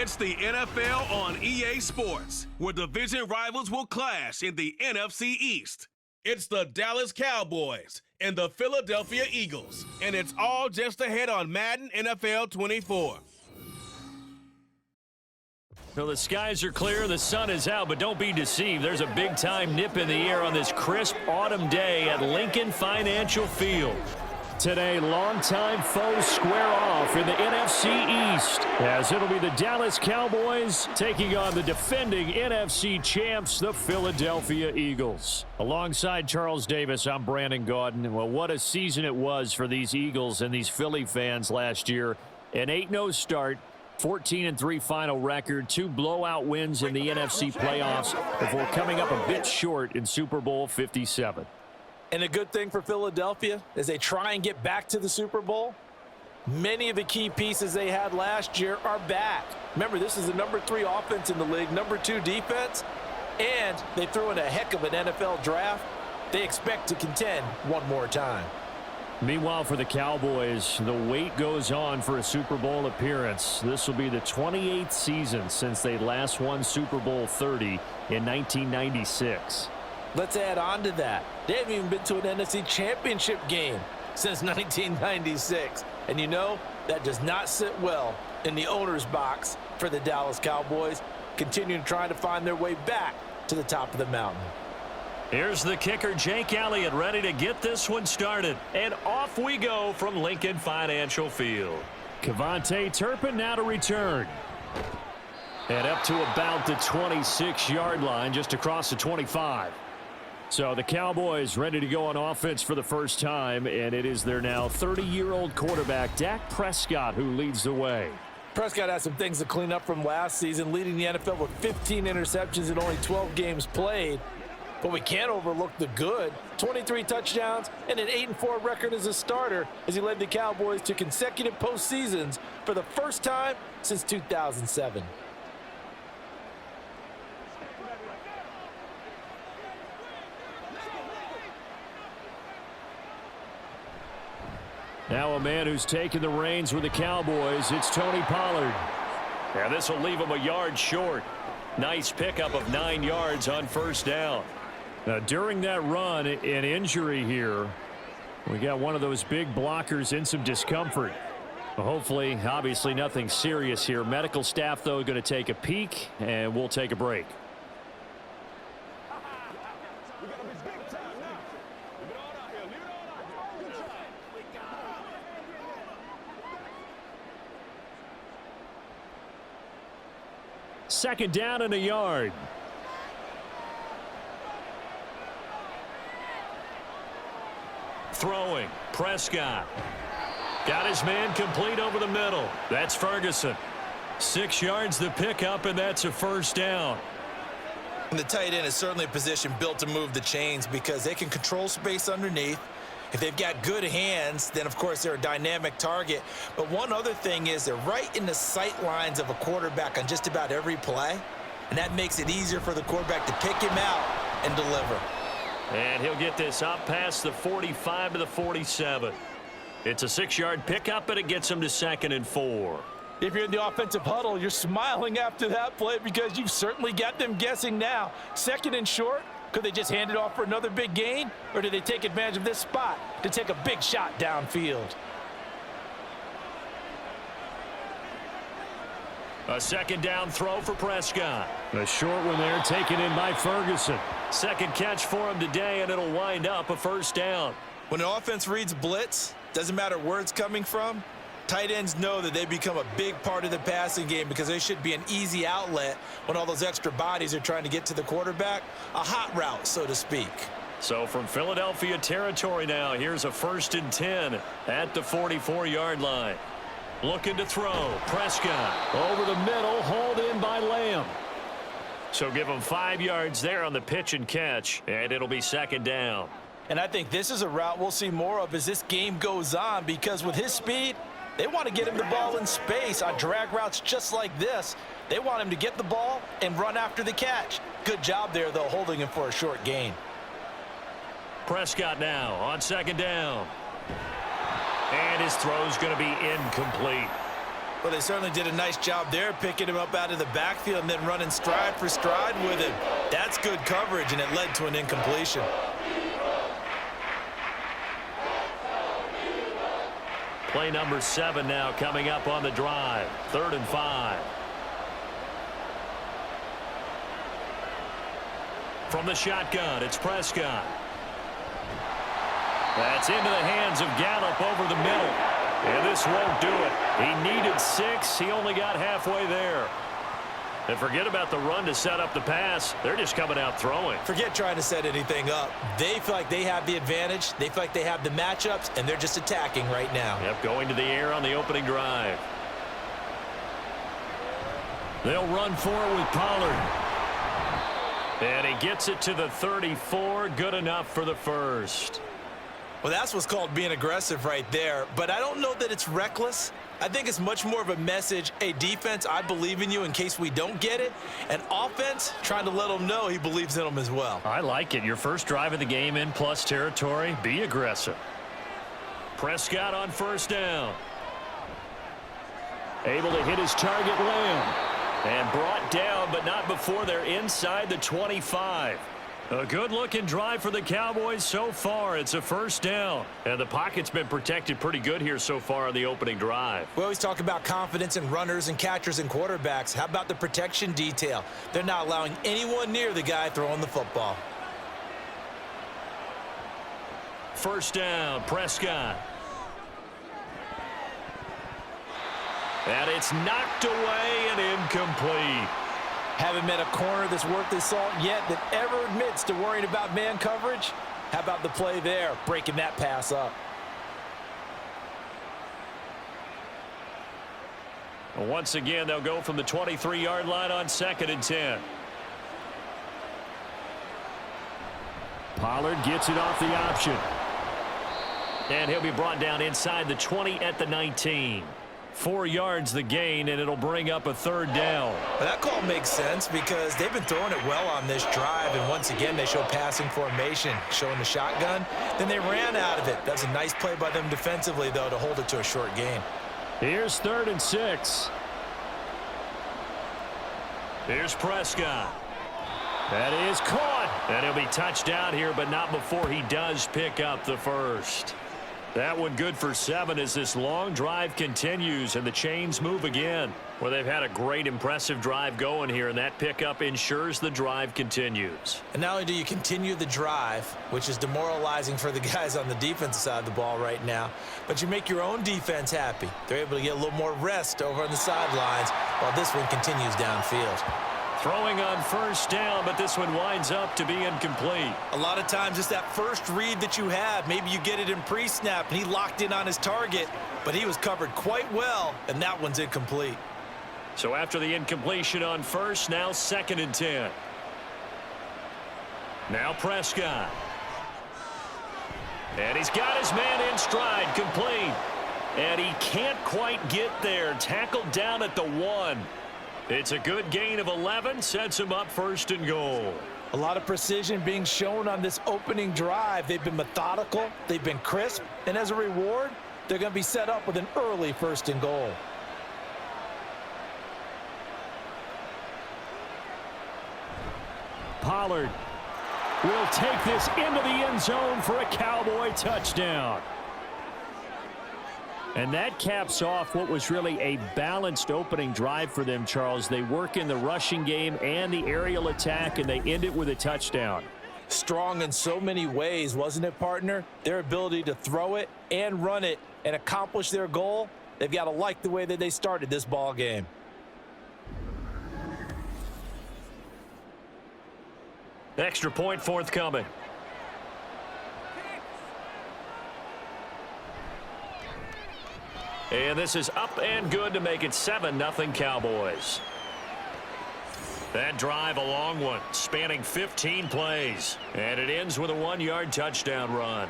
It's the NFL on EA Sports, where division rivals will clash in the NFC East. It's the Dallas Cowboys and the Philadelphia Eagles, and it's all just ahead on Madden NFL 24. Well, the skies are clear, the sun is out, but don't be deceived. There's a big-time nip in the air on this crisp autumn day at Lincoln Financial Field. Today, longtime foes square off in the NFC East, as it'll be the Dallas Cowboys taking on the defending NFC champs, the Philadelphia Eagles. Alongside Charles Davis, I'm Brandon Gaudin. Well, what a season it was for these Eagles and these Philly fans last year. An 8-0 start, 14-3 final record, 2 blowout wins in the NFC playoffs before coming up a bit short in Super Bowl 57. And the good thing for Philadelphia is they try and get back to the Super Bowl. Many of the key pieces they had last year are back. Remember, this is the #3 offense in the league, #2 defense, and they threw in a heck of an NFL draft. They expect to contend one more time. Meanwhile, for the Cowboys, the wait goes on for a Super Bowl appearance. This will be the 28th season since they last won Super Bowl 30 in 1996. Let's add on to that. They haven't even been to an NFC championship game since 1996. And you know, that does not sit well in the owner's box for the Dallas Cowboys, continuing trying to find their way back to the top of the mountain. Here's the kicker, Jake Elliott, ready to get this one started. And off we go from Lincoln Financial Field. Kevontae Turpin now to return. And up to about the 26-yard line, just across the 25. So the Cowboys ready to go on offense for the first time, and it is their now 30-year-old quarterback, Dak Prescott, who leads the way. Prescott has some things to clean up from last season, leading the NFL with 15 interceptions in only 12 games played. But we can't overlook the good. 23 touchdowns and an 8-4 record as a starter as he led the Cowboys to consecutive postseasons for the first time since 2007. Now a man who's taken the reins with the Cowboys, it's Tony Pollard. Yeah, this will leave him a yard short. Nice pickup of 9 yards on first down. Now, during that run, an injury here. We got one of those big blockers in some discomfort. Well, hopefully, obviously nothing serious here. Medical staff, though, going to take a peek, and we'll take a break. Second down and a yard. Throwing, Prescott. Got his man complete over the middle. That's Ferguson. 6 yards the pickup, and that's a first down. And the tight end is certainly a position built to move the chains because they can control space underneath. If they've got good hands, then, of course, they're a dynamic target. But one other thing is they're right in the sight lines of a quarterback on just about every play, and that makes it easier for the quarterback to pick him out and deliver. And he'll get this up past the 45 to the 47. It's a 6-yard pickup, and it gets him to 2nd and 4. If you're in the offensive huddle, you're smiling after that play because you've certainly got them guessing now. 2nd and short. Could they just hand it off for another big gain? Or do they take advantage of this spot to take a big shot downfield? A second down throw for Prescott. A short one there taken in by Ferguson. Second catch for him today, and it'll wind up a first down. When an offense reads blitz, doesn't matter where it's coming from, tight ends know that they become a big part of the passing game because they should be an easy outlet when all those extra bodies are trying to get to the quarterback. A hot route, so to speak. So from Philadelphia territory now, here's a 1st and 10 at the 44-yard line. Looking to throw. Prescott over the middle, hauled in by Lamb. So give him 5 yards there on the pitch and catch, and it'll be 2nd down. And I think this is a route we'll see more of as this game goes on because with his speed, they want to get him the ball in space on drag routes just like this. They want him to get the ball and run after the catch. Good job there, though, holding him for a short gain. Prescott now on 2nd down. And his throw's going to be incomplete. Well, they certainly did a nice job there, picking him up out of the backfield and then running stride for stride with him. That's good coverage, and it led to an incompletion. Play number 7 now coming up on the drive. 3rd and 5. From the shotgun, it's Prescott. That's into the hands of Gallup over the middle. And this won't do it. He needed 6. He only got halfway there. And forget about the run to set up the pass. They're just coming out throwing. Forget trying to set anything up. They feel like they have the advantage. They feel like they have the matchups, and they're just attacking right now. Yep, going to the air on the opening drive. They'll run for it with Pollard. And he gets it to the 34. Good enough for the first. Well, that's what's called being aggressive right there. But I don't know that it's reckless. I think it's much more of a message. Hey, defense, I believe in you in case we don't get it. And offense, trying to let them know he believes in them as well. I like it. Your first drive of the game in plus territory. Be aggressive. Prescott on first down. Able to hit his target, Lamb. And brought down, but not before they're inside the 25. A good-looking drive for the Cowboys so far. It's a first down. And the pocket's been protected pretty good here so far on the opening drive. We always talk about confidence in runners and catchers and quarterbacks. How about the protection detail? They're not allowing anyone near the guy throwing the football. First down, Prescott. And it's knocked away and incomplete. Haven't met a corner that's worth his salt yet that ever admits to worrying about man coverage. How about the play there, breaking that pass up? Well, once again, they'll go from the 23-yard line on 2nd and 10. Pollard gets it off the option. And he'll be brought down inside the 20 at the 19. 4 yards the gain, and it'll bring up a 3rd down. Well, that call makes sense because they've been throwing it well on this drive, and once again they show passing formation, showing the shotgun. Then they ran out of it. That's a nice play by them defensively, though, to hold it to a short gain. Here's 3rd and 6. Here's Prescott. That is caught, and he'll be touched down here, but not before he does pick up the first. That one good for 7 as this long drive continues and the chains move again. Well, they've had a great, impressive drive going here, and that pickup ensures the drive continues. And not only do you continue the drive, which is demoralizing for the guys on the defensive side of the ball right now, but you make your own defense happy. They're able to get a little more rest over on the sidelines while this one continues downfield. Throwing on first down, but this one winds up to be incomplete. A lot of times it's that first read that you have. Maybe you get it in pre-snap, and he locked in on his target, but he was covered quite well, and that one's incomplete. So after the incompletion on first, now 2nd and 10. Now Prescott. And he's got his man in stride, complete. And he can't quite get there. Tackled down at the 1. It's a good gain of 11, sets him up 1st and goal. A lot of precision being shown on this opening drive. They've been methodical, they've been crisp, and as a reward, they're going to be set up with an early 1st and goal. Pollard will take this into the end zone for a Cowboy touchdown. And that caps off what was really a balanced opening drive for them, Charles. They work in the rushing game and the aerial attack, and they end it with a touchdown. Strong in so many ways, wasn't it, partner? Their ability to throw it and run it and accomplish their goal, they've got to like the way that they started this ball game. Extra point forthcoming. And this is up and good to make it 7-0 Cowboys. That drive a long one, spanning 15 plays. And it ends with a 1-yard touchdown run.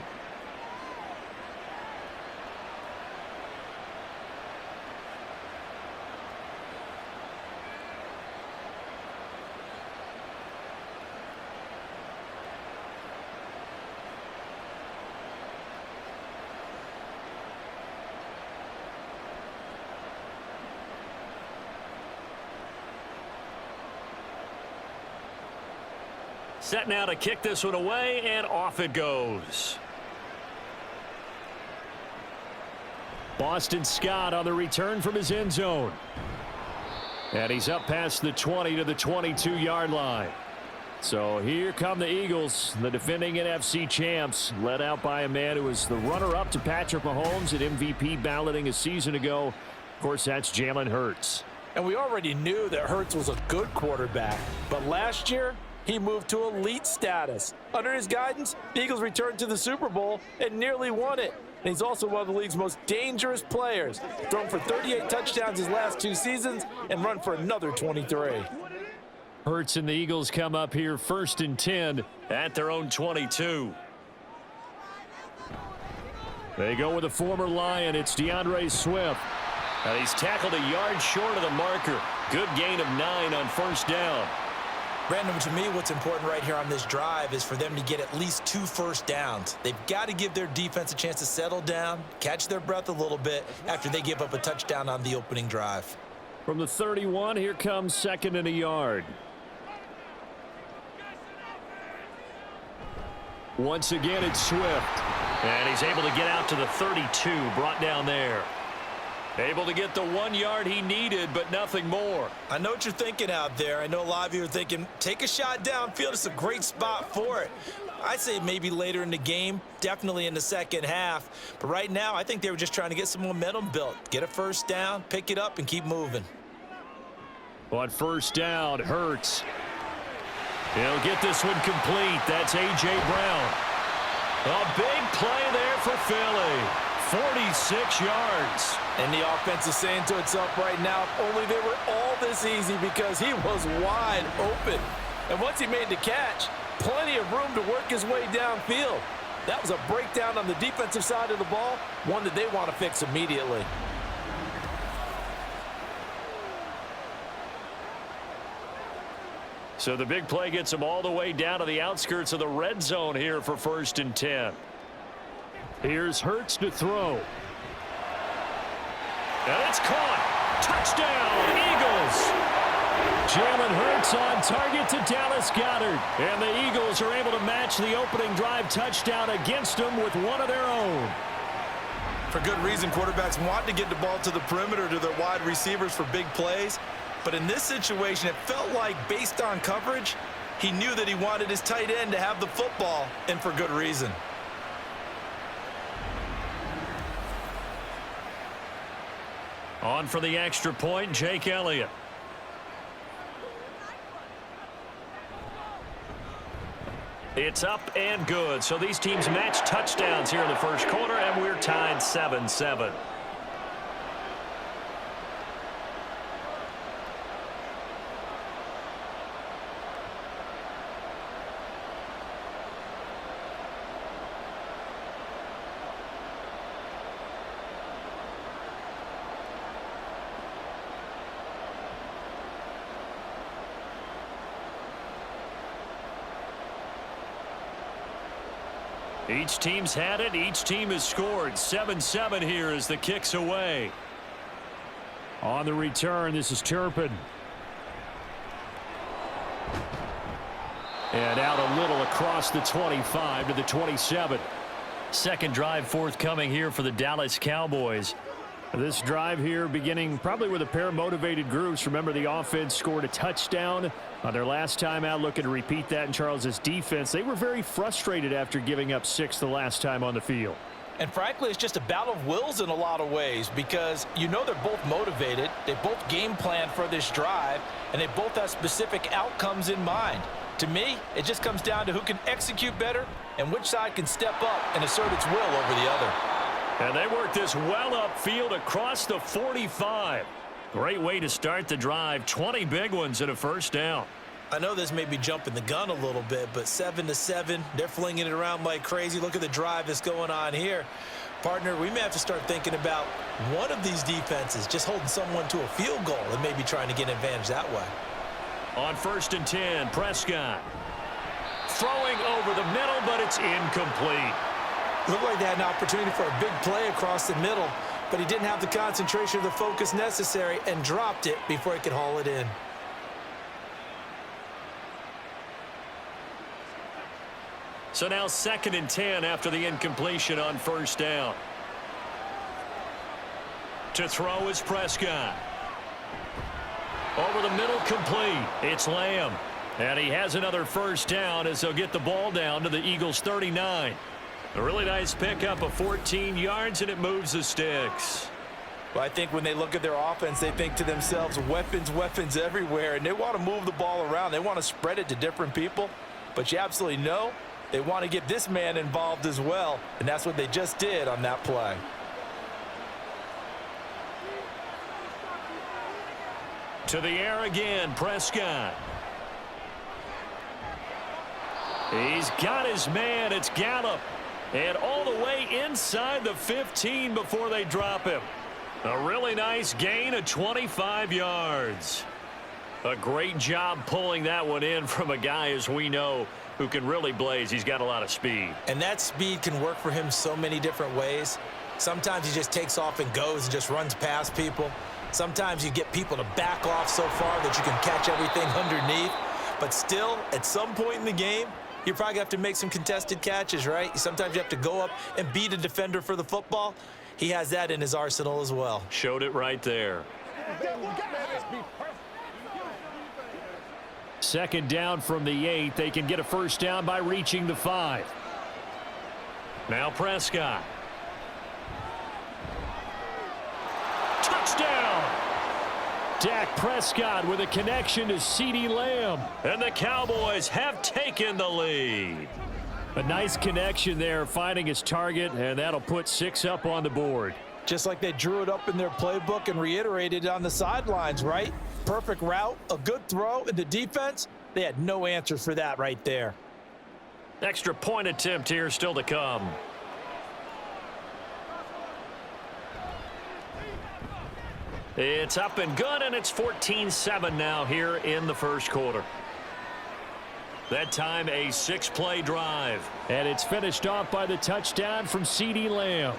Set now to kick this one away, and off it goes. Boston Scott on the return from his end zone. And he's up past the 20 to the 22-yard line. So here come the Eagles, the defending NFC champs, led out by a man who was the runner-up to Patrick Mahomes at MVP balloting a season ago. Of course, that's Jalen Hurts. And we already knew that Hurts was a good quarterback. But last year, he moved to elite status. Under his guidance, the Eagles returned to the Super Bowl and nearly won it. And he's also one of the league's most dangerous players. Thrown for 38 touchdowns his last 2 seasons and run for another 23. Hurts and the Eagles come up here 1st and 10 at their own 22. They go with a former Lion. It's DeAndre Swift. Now he's tackled a yard short of the marker. Good gain of 9 on 1st down. Brandon, to me, what's important right here on this drive is for them to get at least 2 first downs. They've got to give their defense a chance to settle down, catch their breath a little bit after they give up a touchdown on the opening drive. From the 31, here comes 2nd and a yard. Once again, it's Swift. And he's able to get out to the 32, brought down there. Able to get the 1 yard he needed, but nothing more. I know what you're thinking out there. I know a lot of you are thinking, take a shot downfield. It's a great spot for it. I'd say maybe later in the game, definitely in the second half. But right now, I think they were just trying to get some momentum built. Get a first down, pick it up, and keep moving. On 1st down, Hurts. He'll get this one complete. That's A.J. Brown. A big play there for Philly. 46 yards. And the offense is saying to itself right now, if only they were all this easy, because he was wide open. And once he made the catch, plenty of room to work his way downfield. That was a breakdown on the defensive side of the ball, one that they want to fix immediately. So the big play gets him all the way down to the outskirts of the red zone here for 1st and 10. Here's Hurts to throw. And it's caught. Touchdown, Eagles. Jalen Hurts on target to Dallas Goedert. And the Eagles are able to match the opening drive touchdown against them with one of their own. For good reason, quarterbacks want to get the ball to the perimeter to their wide receivers for big plays. But in this situation, it felt like, based on coverage, he knew that he wanted his tight end to have the football, and for good reason. On for the extra point, Jake Elliott. It's up and good. So these teams match touchdowns here in the 1st quarter, and we're tied 7-7. Each team's had it. Each team has scored. 7-7 here as the kick's away. On the return, this is Turpin. And out a little across the 25 to the 27. 2nd drive forthcoming here for the Dallas Cowboys. This drive here beginning probably with a pair of motivated groups. Remember, the offense scored a touchdown on their last time out, looking to repeat that in Charles's defense. They were very frustrated after giving up 6 the last time on the field. And frankly, it's just a battle of wills in a lot of ways, because you know they're both motivated. They both game plan for this drive, and they both have specific outcomes in mind. To me, it just comes down to who can execute better and which side can step up and assert its will over the other. And they work this well upfield across the 45. Great way to start the drive. 20 big ones and a 1st down. I know this may be jumping the gun a little bit, but 7-7, they're flinging it around like crazy. Look at the drive that's going on here. Partner, we may have to start thinking about one of these defenses just holding someone to a field goal and maybe trying to get an advantage that way. On 1st and 10, Prescott. Throwing over the middle, but it's incomplete. Looked like they had an opportunity for a big play across the middle, but he didn't have the concentration or the focus necessary and dropped it before he could haul it in. So now 2nd and 10 after the incompletion on first down. To throw is Prescott. Over the middle, complete. It's Lamb. And he has another first down as they'll get the ball down to the Eagles' 39. A really nice pickup of 14 yards, and it moves the sticks. Well, I think when they look at their offense, they think to themselves, weapons, weapons everywhere, and they want to move the ball around. They want to spread it to different people, but you absolutely know they want to get this man involved as well, and that's what they just did on that play. To the air again, Prescott. He's got his man. It's Gallup. And all the way inside the 15 before they drop him. A really nice gain of 25 yards. A great job pulling that one in from a guy, as we know, who can really blaze. He's got a lot of speed. And that speed can work for him so many different ways. Sometimes he just takes off and goes and just runs past people. Sometimes you get people to back off so far that you can catch everything underneath. But still, at some point in the game, you probably have to make some contested catches, right? Sometimes you have to go up and beat a defender for the football. He has that in his arsenal as well. Showed it right there. 2nd down from the 8. They can get a first down by reaching the 5. Now Prescott. Touchdown! Dak Prescott with a connection to CeeDee Lamb. And the Cowboys have taken the lead. A nice connection there, finding his target, and that'll put 6 up on the board. Just like they drew it up in their playbook and reiterated it on the sidelines, right? Perfect route, a good throw, and the defense, they had no answers for that right there. Extra point attempt here still to come. It's up and good, and it's 14-7 now here in the first quarter. That time a 6-play drive. And it's finished off by the touchdown from CeeDee Lamb.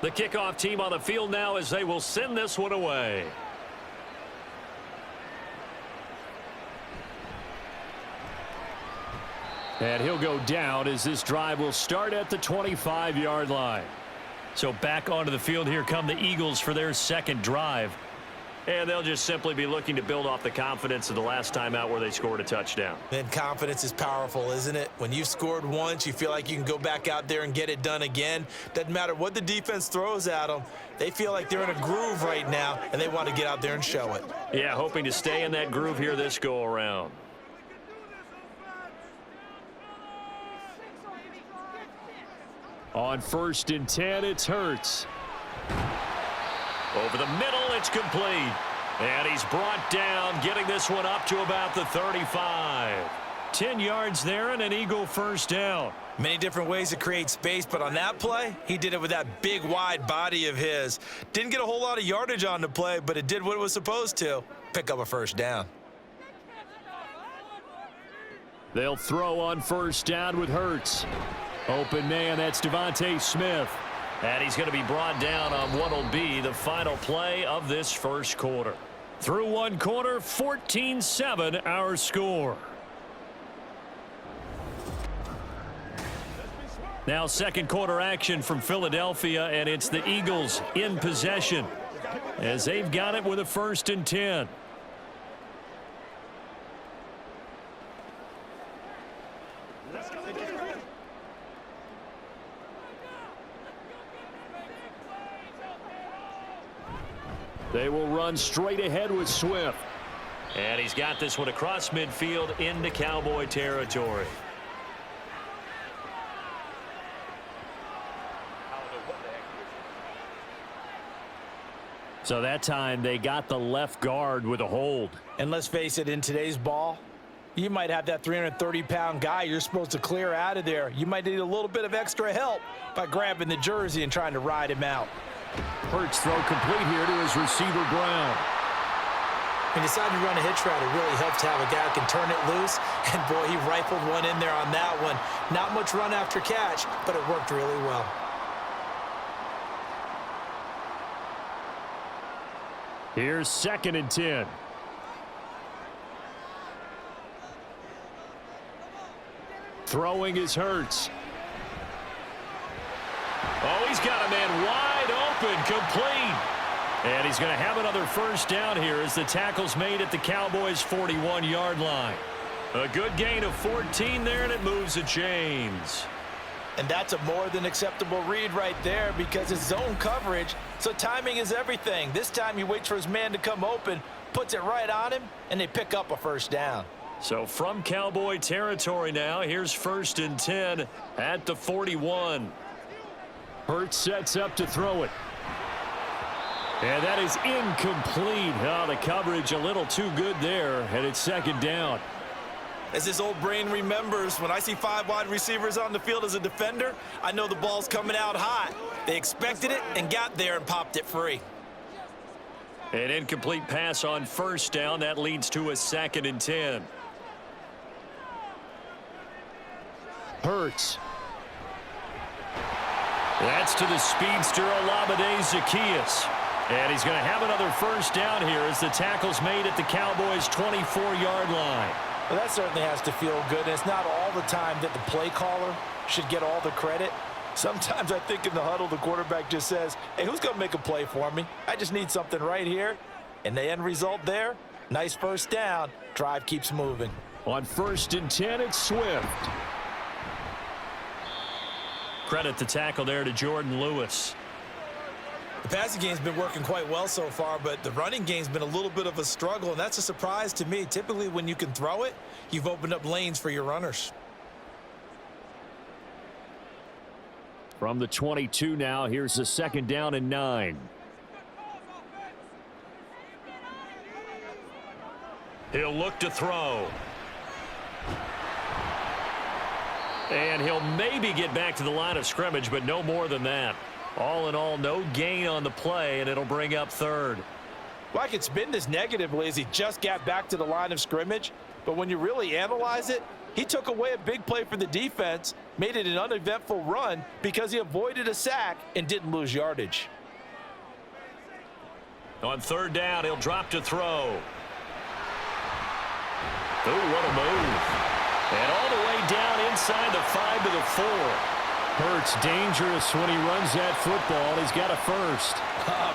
The kickoff team on the field now as they will send this one away. And he'll go down as this drive will start at the 25-yard line. So back onto the field here come the Eagles for their 2nd drive. And they'll just simply be looking to build off the confidence of the last time out where they scored a touchdown. Man, confidence is powerful, isn't it? When you've scored once, you feel like you can go back out there and get it done again. Doesn't matter what the defense throws at them. They feel like they're in a groove right now, and they want to get out there and show it. Yeah, hoping to stay in that groove here this go-around. On 1st and 10, it's Hurts. Over the middle, it's complete. And he's brought down, getting this one up to about the 35. 10 yards there and an Eagle first down. Many different ways to create space, but on that play, he did it with that big, wide body of his. Didn't get a whole lot of yardage on the play, but it did what it was supposed to. Pick up a first down. They'll throw on first down with Hurts. Open man, that's Devontae Smith. And he's going to be brought down on what will be the final play of this first quarter. Through one quarter, 14-7 our score. Now 2nd quarter action from Philadelphia, and it's the Eagles in possession as they've got it with a 1st and 10. They will run straight ahead with Swift. And he's got this one across midfield into Cowboy territory. So that time they got the left guard with a hold. And let's face it, in today's ball, you might have that 330-pound guy you're supposed to clear out of there. You might need a little bit of extra help by grabbing the jersey and trying to ride him out. Hurts throw complete here to his receiver Brown. He decided to run a hitch route. It really helps to have a guy who can turn it loose. And, boy, he rifled one in there on that one. Not much run after catch, but it worked really well. Here's 2nd and 10. Throwing is Hurts. Oh, he's got a man wide open, complete. And he's going to have another first down here as the tackle's made at the Cowboys' 41-yard line. A good gain of 14 there, and it moves the chains. And that's a more than acceptable read right there because it's zone coverage, so timing is everything. This time he waits for his man to come open, puts it right on him, and they pick up a first down. So from Cowboy territory now, here's 1st and 10 at the 41. Hurts sets up to throw it. And that is incomplete. Oh, the coverage a little too good there, and it's 2nd down. As his old brain remembers, when I see 5 wide receivers on the field as a defender, I know the ball's coming out hot. They expected it and got there and popped it free. An incomplete pass on 1st down. That leads to a 2nd and 10. Hurts. That's to the speedster Olamide Zaccheaus. And he's going to have another first down here as the tackle's made at the Cowboys' 24-yard line. Well, that certainly has to feel good. And it's not all the time that the play caller should get all the credit. Sometimes I think in the huddle, the quarterback just says, hey, who's going to make a play for me? I just need something right here. And the end result there, nice first down. Drive keeps moving. On 1st and 10, it's Swift. Credit the tackle there to Jordan Lewis. The passing game's been working quite well so far, but the running game's been a little bit of a struggle, and that's a surprise to me. Typically, when you can throw it, you've opened up lanes for your runners. From the 22 now, here's the 2nd down and 9. He'll look to throw. And he'll maybe get back to the line of scrimmage, but no more than that. All in all, no gain on the play, and it'll bring up 3rd. Well, I could spin this negatively as he just got back to the line of scrimmage, but when you really analyze it, he took away a big play for the defense, made it an uneventful run because he avoided a sack and didn't lose yardage. On 3rd down, he'll drop to throw. Ooh, what a move. And all the way down inside the 5 to the 4. Hurts dangerous when he runs that football. He's got a first.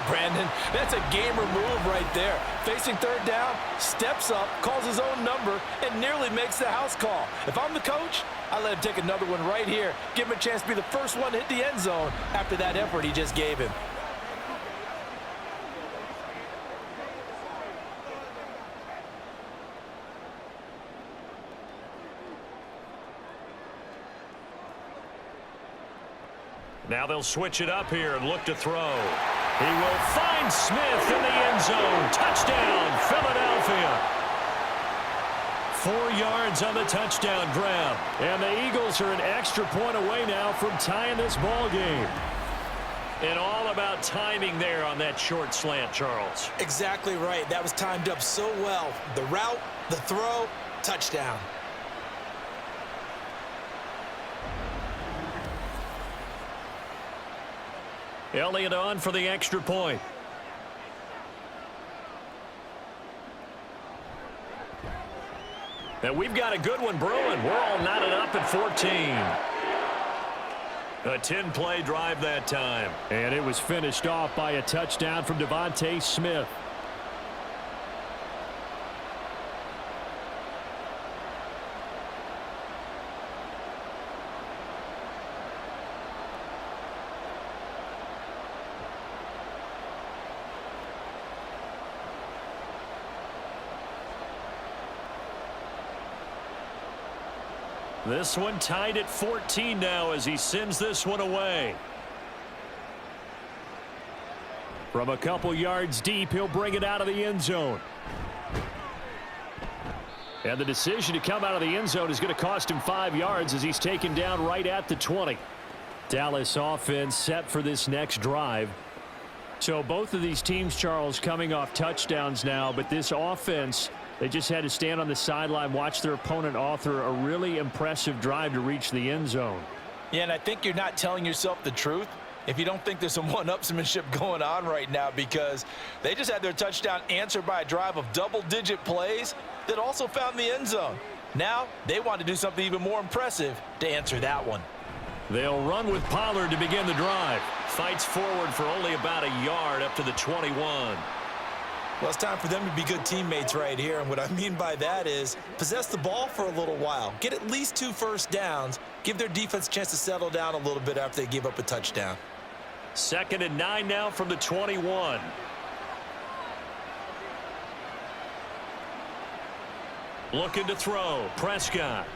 Brandon, that's a gamer move right there. Facing 3rd down, steps up, calls his own number, and nearly makes the house call. If I'm the coach, I let him take another one right here. Give him a chance to be the first one to hit the end zone after that effort he just gave him. Now they'll switch it up here and look to throw. He will find Smith in the end zone. Touchdown, Philadelphia. 4 yards on the touchdown grab. And the Eagles are an extra point away now from tying this ball game. And all about timing there on that short slant, Charles. Exactly right. That was timed up so well. The route, the throw, touchdown. Elliott on for the extra point. And we've got a good one brewing. We're all knotted up at 14. A 10-play drive that time. And it was finished off by a touchdown from Devontae Smith. This one tied at 14 now as he sends this one away. From a couple yards deep, he'll bring it out of the end zone. And the decision to come out of the end zone is going to cost him 5 yards as he's taken down right at the 20. Dallas offense set for this next drive. So both of these teams, Charles, coming off touchdowns now, but this offense, they just had to stand on the sideline, watch their opponent author a really impressive drive to reach the end zone. Yeah, and I think you're not telling yourself the truth if you don't think there's some one-upsmanship going on right now, because they just had their touchdown answered by a drive of double-digit plays that also found the end zone. Now they want to do something even more impressive to answer that one. They'll run with Pollard to begin the drive. Fights forward for only about a yard up to the 21. Well, it's time for them to be good teammates right here, and what I mean by that is possess the ball for a little while, get at least 2 first downs, give their defense a chance to settle down a little bit after they give up a touchdown. 2nd and 9 now from the 21. Looking to throw. Prescott.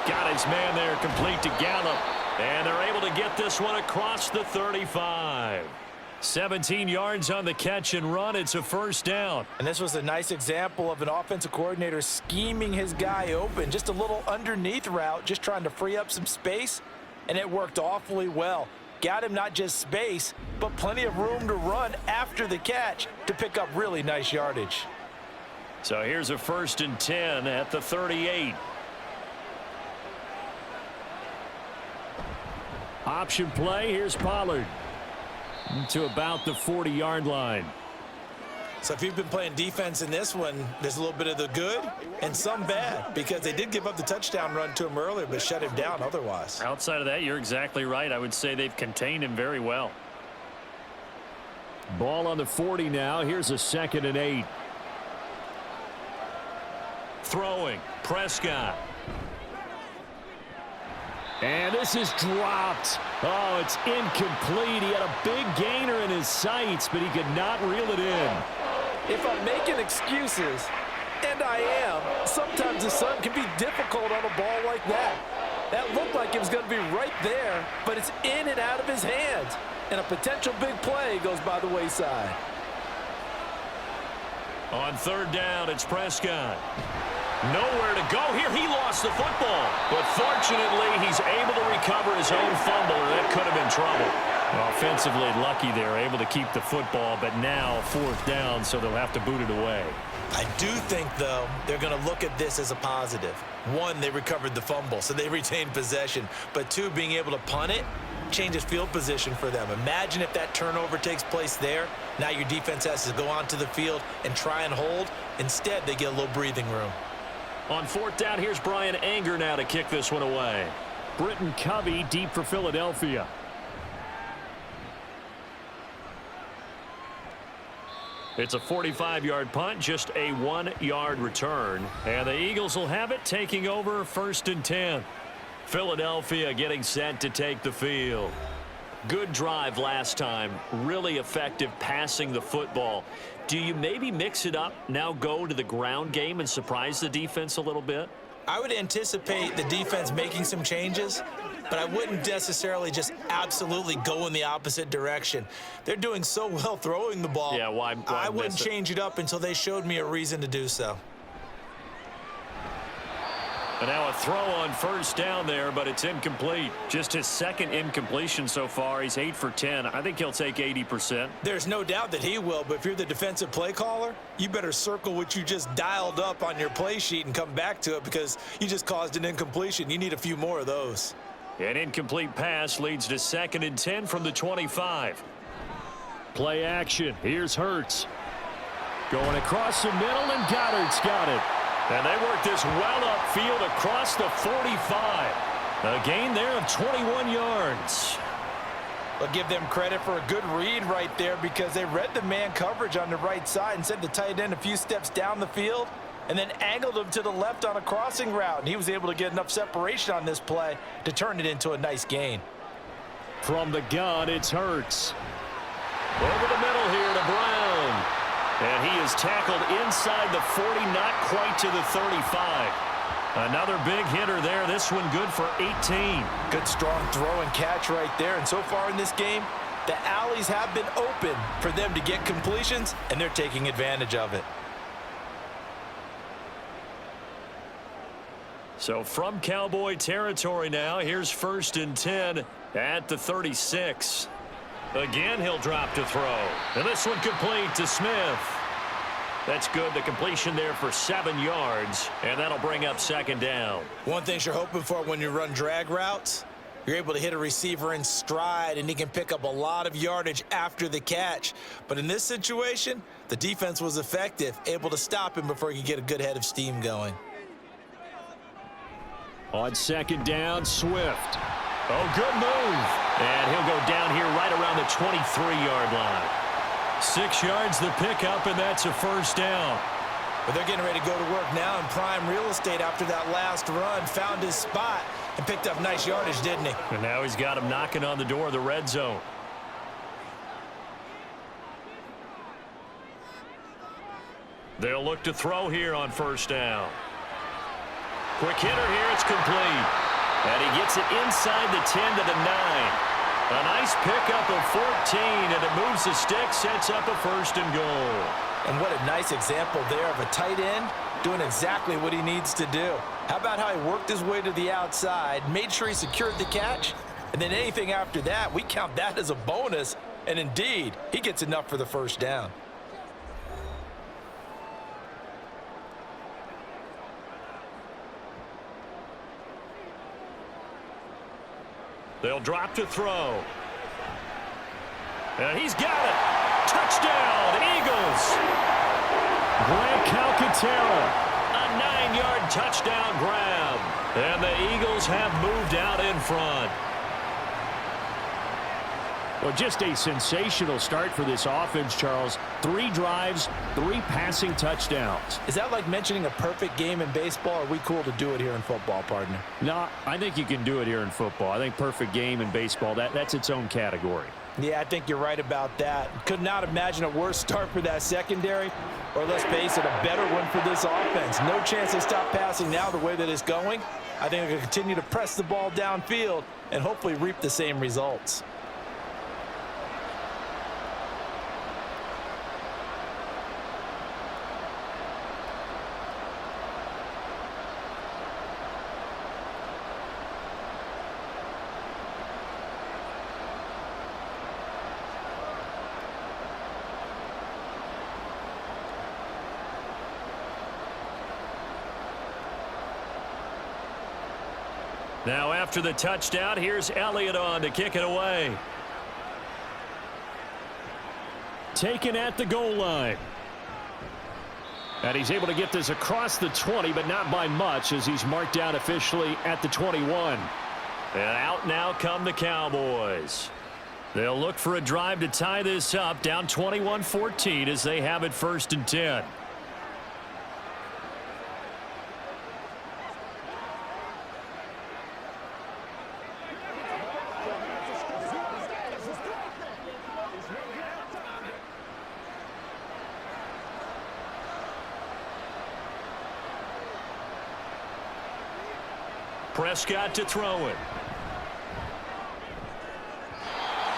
Got his man there complete to Gallup. And they're able to get this one across the 35. 17 yards on the catch and run. It's a first down. And this was a nice example of an offensive coordinator scheming his guy open. Just a little underneath route, just trying to free up some space. And it worked awfully well. Got him not just space, but plenty of room to run after the catch to pick up really nice yardage. So here's a 1st and 10 at the 38. Option play, here's Pollard to about the 40-yard line. So if you've been playing defense in this one, there's a little bit of the good and some bad, because they did give up the touchdown run to him earlier but shut him down otherwise. Outside of that, you're exactly right. I would say they've contained him very well. Ball on the 40 now. Here's a 2nd and 8. Throwing. Prescott. And this is dropped. Oh, it's incomplete. He had a big gainer in his sights, but he could not reel it in. If I'm making excuses, and I am, sometimes the sun can be difficult on a ball like that. That looked like it was going to be right there, but it's in and out of his hands. And a potential big play goes by the wayside. On 3rd down, it's Prescott. Nowhere to go here. He lost the football. But fortunately, he's able to recover his own fumble, or that could have been trouble. Offensively lucky they're able to keep the football, but now 4th down, so they'll have to boot it away. I do think, though, they're going to look at this as a positive. 1, they recovered the fumble, so they retained possession. But 2, being able to punt it changes field position for them. Imagine if that turnover takes place there. Now your defense has to go onto the field and try and hold. Instead, they get a little breathing room. On 4th down, here's Brian Anger now to kick this one away. Britton Covey deep for Philadelphia. It's a 45-yard punt, just a 1-yard return. And the Eagles will have it, taking over 1st and 10. Philadelphia getting set to take the field. Good drive last time. Really effective passing the football. Do you maybe mix it up, now go to the ground game and surprise the defense a little bit? I would anticipate the defense making some changes, but I wouldn't necessarily just absolutely go in the opposite direction. They're doing so well throwing the ball. Yeah, why I wouldn't miss it? change it up until they showed me a reason to do so. And now a throw on 1st down there, but it's incomplete. Just his 2nd incompletion so far. He's 8 for 10. I think he'll take 80%. There's no doubt that he will, but if you're the defensive play caller, you better circle what you just dialed up on your play sheet and come back to it, because you just caused an incompletion. You need a few more of those. An incomplete pass leads to 2nd and 10 from the 25. Play action. Here's Hurts. Going across the middle, and Goddard's got it. And they work this well upfield across the 45. A gain there of 21 yards. I'll give them credit for a good read right there, because they read the man coverage on the right side and sent the tight end a few steps down the field and then angled him to the left on a crossing route. And he was able to get enough separation on this play to turn it into a nice gain. From the gun, it's Hurts. Over the middle here to Brown. And he is tackled inside the 40, not quite to the 35. Another big hitter there. This one good for 18. Good strong throw and catch right there. And so far in this game, the alleys have been open for them to get completions, and they're taking advantage of it. So from Cowboy territory now, here's 1st and 10 at the 36. Again, he'll drop to throw. And this one complete to Smith. That's good. The completion there for 7 yards, and that'll bring up second down. One thing you're hoping for when you run drag routes, you're able to hit a receiver in stride, and he can pick up a lot of yardage after the catch. But in this situation, the defense was effective, able to stop him before he could get a good head of steam going. On second down, Swift. Oh, good move. And he'll go down here right around the 23-yard line. 6 yards the pickup, and that's a first down. But they're getting ready to go to work now in prime real estate after that last run. Found his spot and picked up nice yardage, didn't he? And now he's got him knocking on the door of the red zone. They'll look to throw here on first down. Quick hitter here. It's complete. And he gets it inside the 10 to the 9. A nice pickup of 14, and it moves the stick, sets up a first and goal. And what a nice example there of a tight end doing exactly what he needs to do. How about how he worked his way to the outside, made sure he secured the catch, and then anything after that, we count that as a bonus. And indeed, he gets enough for the first down. They'll drop to throw. And he's got it. Touchdown, Eagles. Grant Calcaterra. A 9-yard touchdown grab. And the Eagles have moved out in front. Well, just a sensational start for this offense, Charles. 3 drives, 3 passing touchdowns. Is that like mentioning a perfect game in baseball? Or are we cool to do it here in football, partner? No, I think you can do it here in football. I think perfect game in baseball, that's its own category. Yeah, I think you're right about that. Could not imagine a worse start for that secondary, or let's face it, a better one for this offense. No chance to stop passing now the way that it's going. I think they're going to continue to press the ball downfield and hopefully reap the same results. Now after the touchdown, here's Elliott on to kick it away. Taken at the goal line. And he's able to get this across the 20, but not by much, as he's marked down officially at the 21. And out now come the Cowboys. They'll look for a drive to tie this up, down 21-14 as they have it 1st and 10. Prescott to throw it.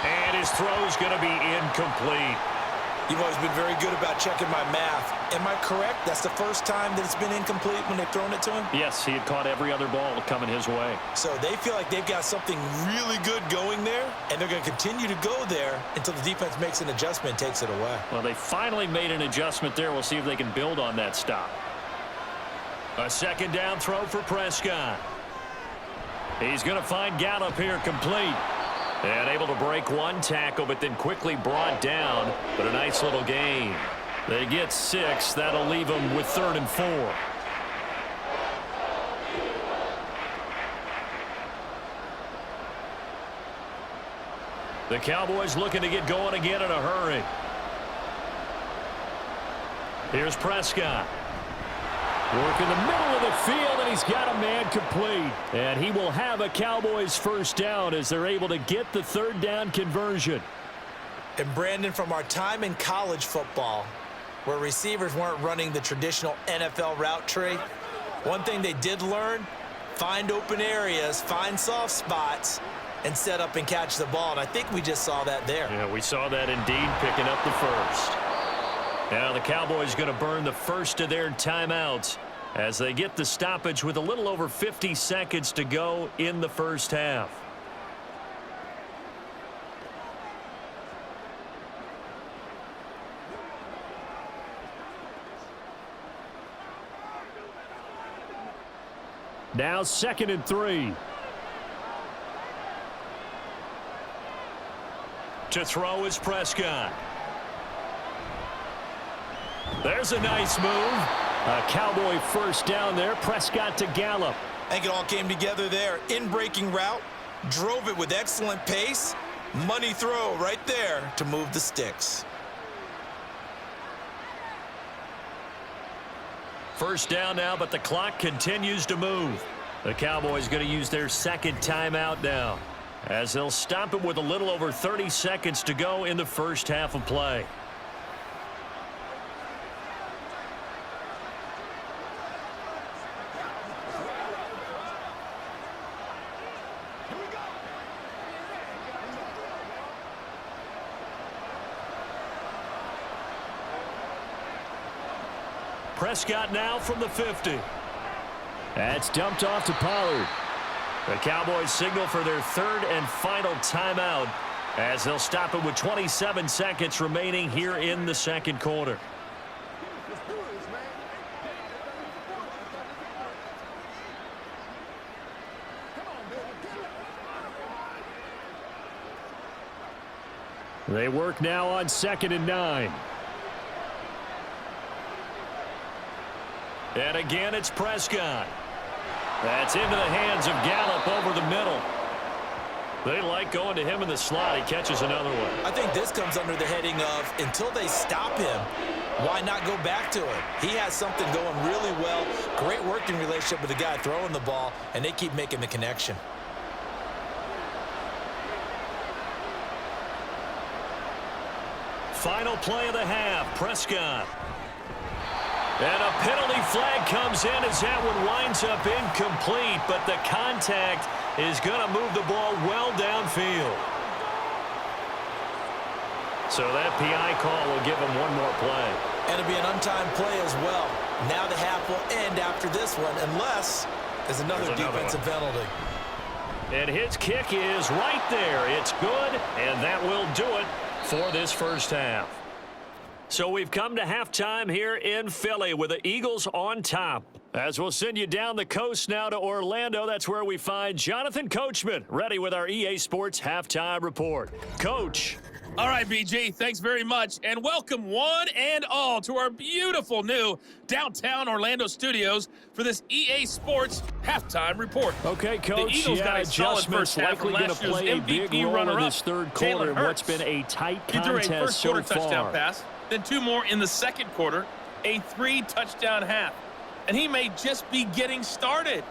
And his throw's going to be incomplete. You've always been very good about checking my math. Am I correct? That's the first time that it's been incomplete when they've thrown it to him? Yes, he had caught every other ball coming his way. So they feel like they've got something really good going there, and they're going to continue to go there until the defense makes an adjustment and takes it away. Well, they finally made an adjustment there. We'll see if they can build on that stop. A 2nd down throw for Prescott. He's going to find Gallup here complete. And able to break one tackle, but then quickly brought down. But a nice little gain. They get 6. That'll leave them with 3rd and 4. The Cowboys looking to get going again in a hurry. Here's Prescott. Work in the middle of the field, and he's got a man complete. And he will have a Cowboys 1st down as they're able to get the 3rd down conversion. And Brandon, from our time in college football, where receivers weren't running the traditional NFL route tree, one thing they did learn, find open areas, find soft spots, and set up and catch the ball. And I think we just saw that there. Yeah, we saw that indeed, picking up the 1st. Now the Cowboys going to burn the 1st of their timeouts as they get the stoppage with a little over 50 seconds to go in the 1st half. Now 2nd and 3. To throw is Prescott. There's a nice move. A Cowboy first down there. Prescott to Gallup. I think it all came together there. In-breaking route, drove it with excellent pace. Money throw right there to move the sticks. First down now, but the clock continues to move. The Cowboys going to use their 2nd timeout now, as they'll stop it with a little over 30 seconds to go in the first half of play. Prescott now from the 50. That's dumped off to Pollard. The Cowboys signal for their 3rd and final timeout, as they'll stop it with 27 seconds remaining here in the 2nd quarter. They work now on 2nd and 9. And again, it's Prescott. That's into the hands of Gallup over the middle. They like going to him in the slot. He catches another one. I think this comes under the heading of, until they stop him, why not go back to it? He has something going really well. Great working relationship with the guy throwing the ball, and they keep making the connection. Final play of the half, Prescott. And a penalty flag comes in as that one winds up incomplete, but the contact is going to move the ball well downfield. So that PI call will give him one more play. And it'll be an untimed play as well. Now the half will end after this one, unless there's another defensive penalty. And his kick is right there. It's good, and that will do it for this first half. So we've come to halftime here in Philly with the Eagles on top. As we'll send you down the coast now to Orlando, that's where we find Jonathan Coachman, ready with our EA Sports halftime report. Coach. All right, BG, thanks very much, and welcome one and all to our beautiful new downtown Orlando studios for this EA Sports halftime report. Okay, Coach, the Eagles got a solid first half likely going to play a big role in this third quarter in what's been a tight contest he threw a first quarter so far. touchdown pass, then 2 more in the second quarter, a 3-touchdown half, and he may just be getting started.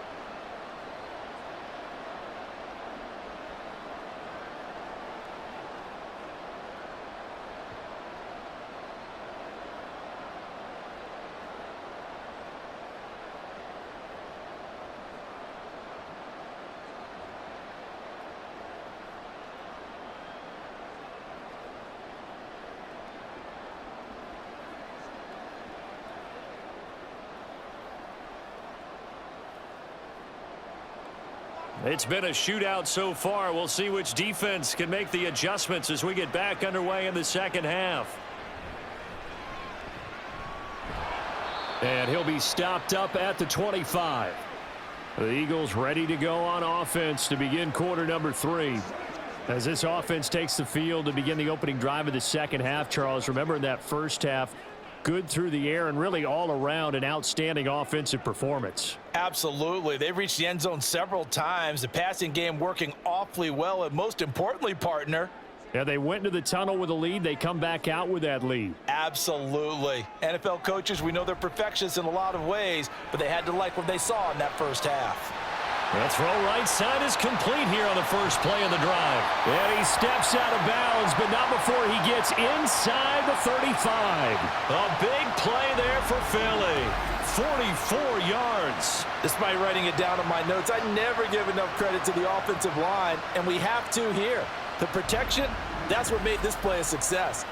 It's been a shootout so far. We'll see which defense can make the adjustments as we get back underway in the second half. And he'll be stopped up at the 25. The Eagles ready to go on offense to begin quarter number 3. As this offense takes the field to begin the opening drive of the second half, Charles, remember in that first half, good through the air and really all around an outstanding offensive performance. Absolutely. They've reached the end zone several times. The passing game working awfully well, and most importantly, partner, yeah, they went into the tunnel with a lead. They come back out with that lead. absolutely. NFL coaches, we know they're perfectionists in a lot of ways, but they had to like what they saw in that first half. The throw right side is complete here on the first play of the drive. And he steps out of bounds, but not before he gets inside the 35. A big play there for Philly. 44 yards. Despite writing it down in my notes, I never give enough credit to the offensive line, and we have to here. The protection, that's what made this play a success.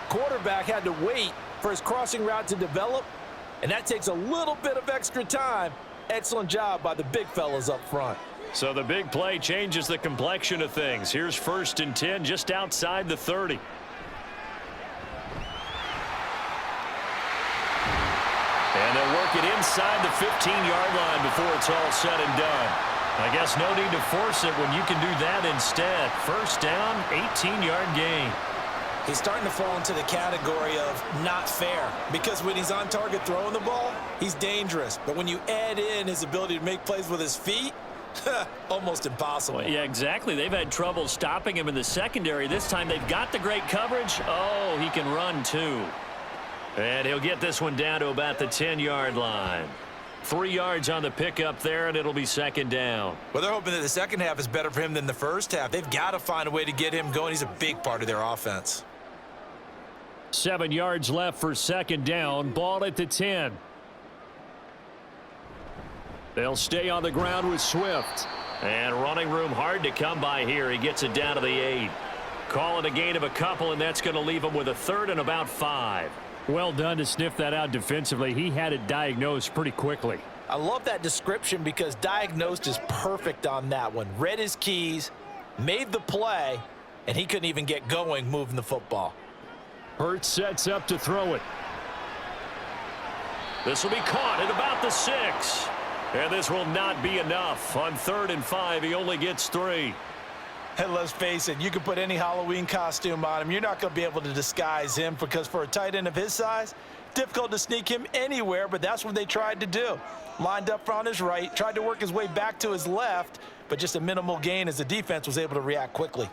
Quarterback had to wait for his crossing route to develop, and that takes a little bit of extra time. Excellent job by the big fellas up front. So the big play changes the complexion of things. Here's 1st and 10 just outside the 30. And they'll work mark it inside the 15-yard line before it's all said and done. I guess no need to force it when you can do that instead. First down, 18-yard gain. He's starting to fall into the category of not fair, because when he's on target throwing the ball, he's dangerous. But when you add in his ability to make plays with his feet, almost impossible. Well, yeah, exactly. They've had trouble stopping him in the secondary. This time they've got the great coverage. Oh, he can run too. And he'll get this one down to about the 10-yard line. 3 yards on the pickup there, and it'll be second down. Well, they're hoping that the second half is better for him than the first half. They've got to find a way to get him going. He's a big part of their offense. 7 yards left for second down. Ball at the 10. They'll stay on the ground with Swift. And running room hard to come by here. He gets it down to the 8. Call it a gain of a couple, and that's going to leave him with a third and about 5. Well done to sniff that out defensively. He had it diagnosed pretty quickly. I love that description because diagnosed is perfect on that one. Read his keys, made the play, and he couldn't even get going moving the football. Hurts sets up to throw it. This will be caught at about the 6. And this will not be enough. On 3rd and 5, he only gets 3. And let's face it, you can put any Halloween costume on him. You're not going to be able to disguise him, because for a tight end of his size, difficult to sneak him anywhere, but that's what they tried to do. Lined up on his right, tried to work his way back to his left, but just a minimal gain as the defense was able to react quickly.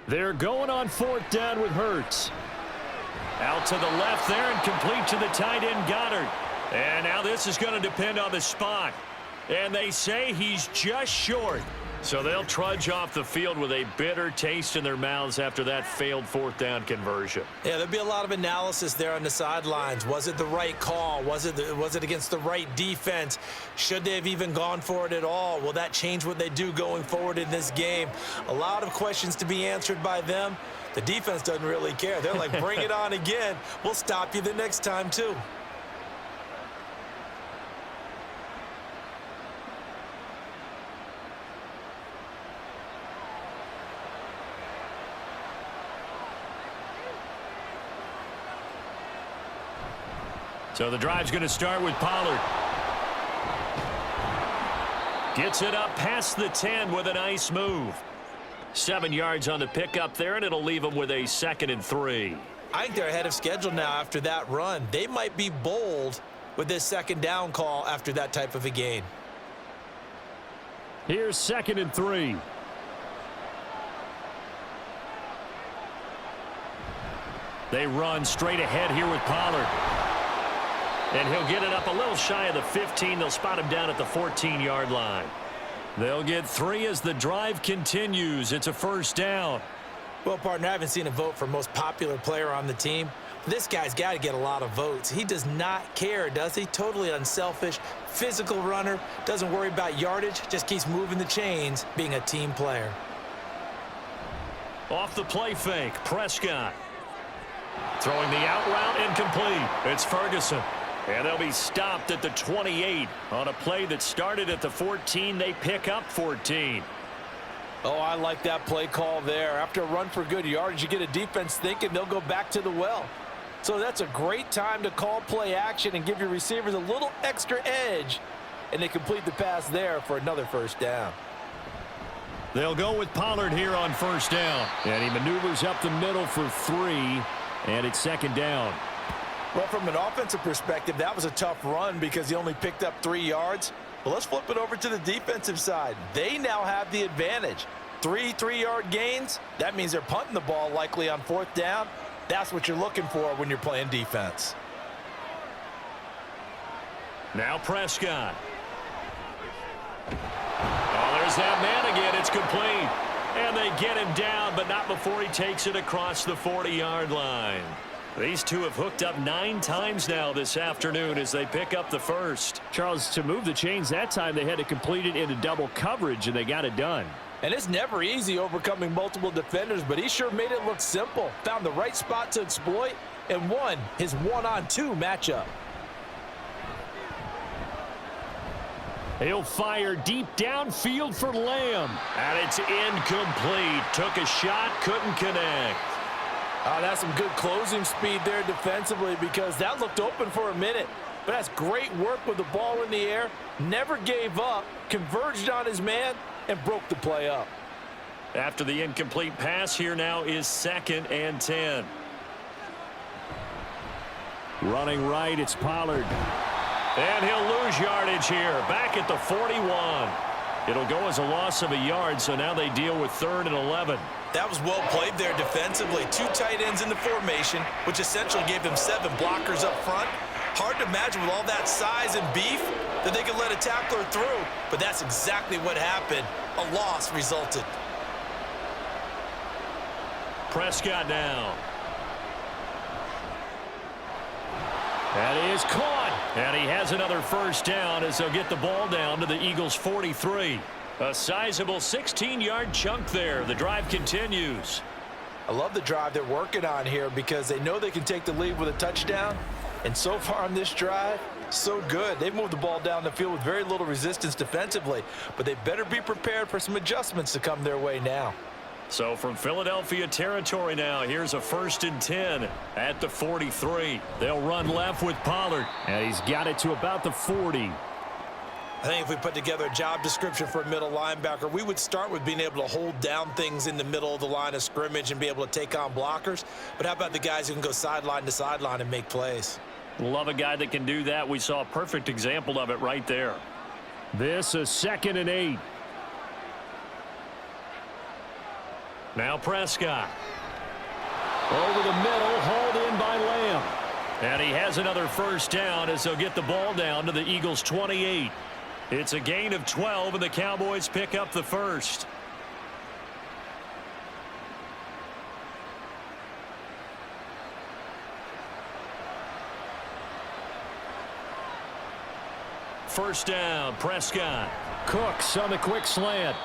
They're going on 4th down with Hurts. Out to the left there and complete to the tight end Goddard. And now this is going to depend on the spot. And they say he's just short. So they'll trudge off the field with a bitter taste in their mouths after that failed 4th down conversion. Yeah, there'll be a lot of analysis there on the sidelines. Was it the right call? Was it against the right defense? Should they have even gone for it at all? Will that change what they do going forward in this game? A lot of questions to be answered by them. The defense doesn't really care. They're like, bring it on again. We'll stop you the next time too. So the drive's going to start with Pollard. Gets it up past the 10 with a nice move. 7 yards on the pickup there, and it'll leave them with a 2nd and 3. I think they're ahead of schedule now after that run. They might be bold with this 2nd down call after that type of a gain. Here's 2nd and 3. They run straight ahead here with Pollard. And he'll get it up a little shy of the 15. They'll spot him down at the 14-yard line. They'll get 3 as the drive continues. It's a 1st down. Well, partner, I haven't seen a vote for most popular player on the team. This guy's got to get a lot of votes. He does not care, does he? Totally unselfish, physical runner, doesn't worry about yardage, just keeps moving the chains, being a team player. Off the play fake, Prescott. Throwing the out route incomplete. It's Ferguson. And they'll be stopped at the 28 on a play that started at the 14. They pick up 14. Oh, I like that play call there. After a run for good yardage, you get a defense thinking they'll go back to the well. So that's a great time to call play action and give your receivers a little extra edge. And they complete the pass there for another 1st down. They'll go with Pollard here on 1st down. And he maneuvers up the middle for 3. And it's 2nd down. Well, from an offensive perspective, that was a tough run because he only picked up 3 yards. Well, let's flip it over to the defensive side. They now have the advantage. 3 3-yard gains. That means they're punting the ball likely on 4th down. That's what you're looking for when you're playing defense. Now Prescott. Oh, there's that man again. It's complete. And they get him down, but not before he takes it across the 40-yard line. These two have hooked up 9 times now this afternoon as they pick up the 1st. Charles, to move the chains that time, they had to complete it into double coverage, and they got it done. And it's never easy overcoming multiple defenders, but he sure made it look simple. Found the right spot to exploit and won his 1-on-2 matchup. He'll fire deep downfield for Lamb. And it's incomplete. Took a shot, couldn't connect. Oh, that's some good closing speed there defensively because that looked open for a minute. But that's great work with the ball in the air. Never gave up, converged on his man, and broke the play up. After the incomplete pass, here now is 2nd and 10. Running right, it's Pollard. And he'll lose yardage here. Back at the 41. It'll go as a loss of a yard, so now they deal with 3rd and 11. That was well played there defensively. 2 tight ends in the formation, which essentially gave them 7 blockers up front. Hard to imagine with all that size and beef that they could let a tackler through, but that's exactly what happened. A loss resulted. Prescott now. That is caught. And he has another first down as they'll get the ball down to the Eagles' 43. A sizable 16-yard chunk there. The drive continues. I love the drive they're working on here because they know they can take the lead with a touchdown. And so far on this drive, so good. They've moved the ball down the field with very little resistance defensively, but they better be prepared for some adjustments to come their way now. So from Philadelphia territory now, here's a 1st and 10 at the 43. They'll run left with Pollard. And he's got it to about the 40. I think if we put together a job description for a middle linebacker, we would start with being able to hold down things in the middle of the line of scrimmage and be able to take on blockers. But how about the guys who can go sideline to sideline and make plays? Love a guy that can do that. We saw a perfect example of it right there. This is 2nd and 8. Now Prescott. Over the middle, hauled in by Lamb. And he has another first down as they'll get the ball down to the Eagles' 28. It's a gain of 12, and the Cowboys pick up the first. First down, Prescott. Cooks on the quick slant.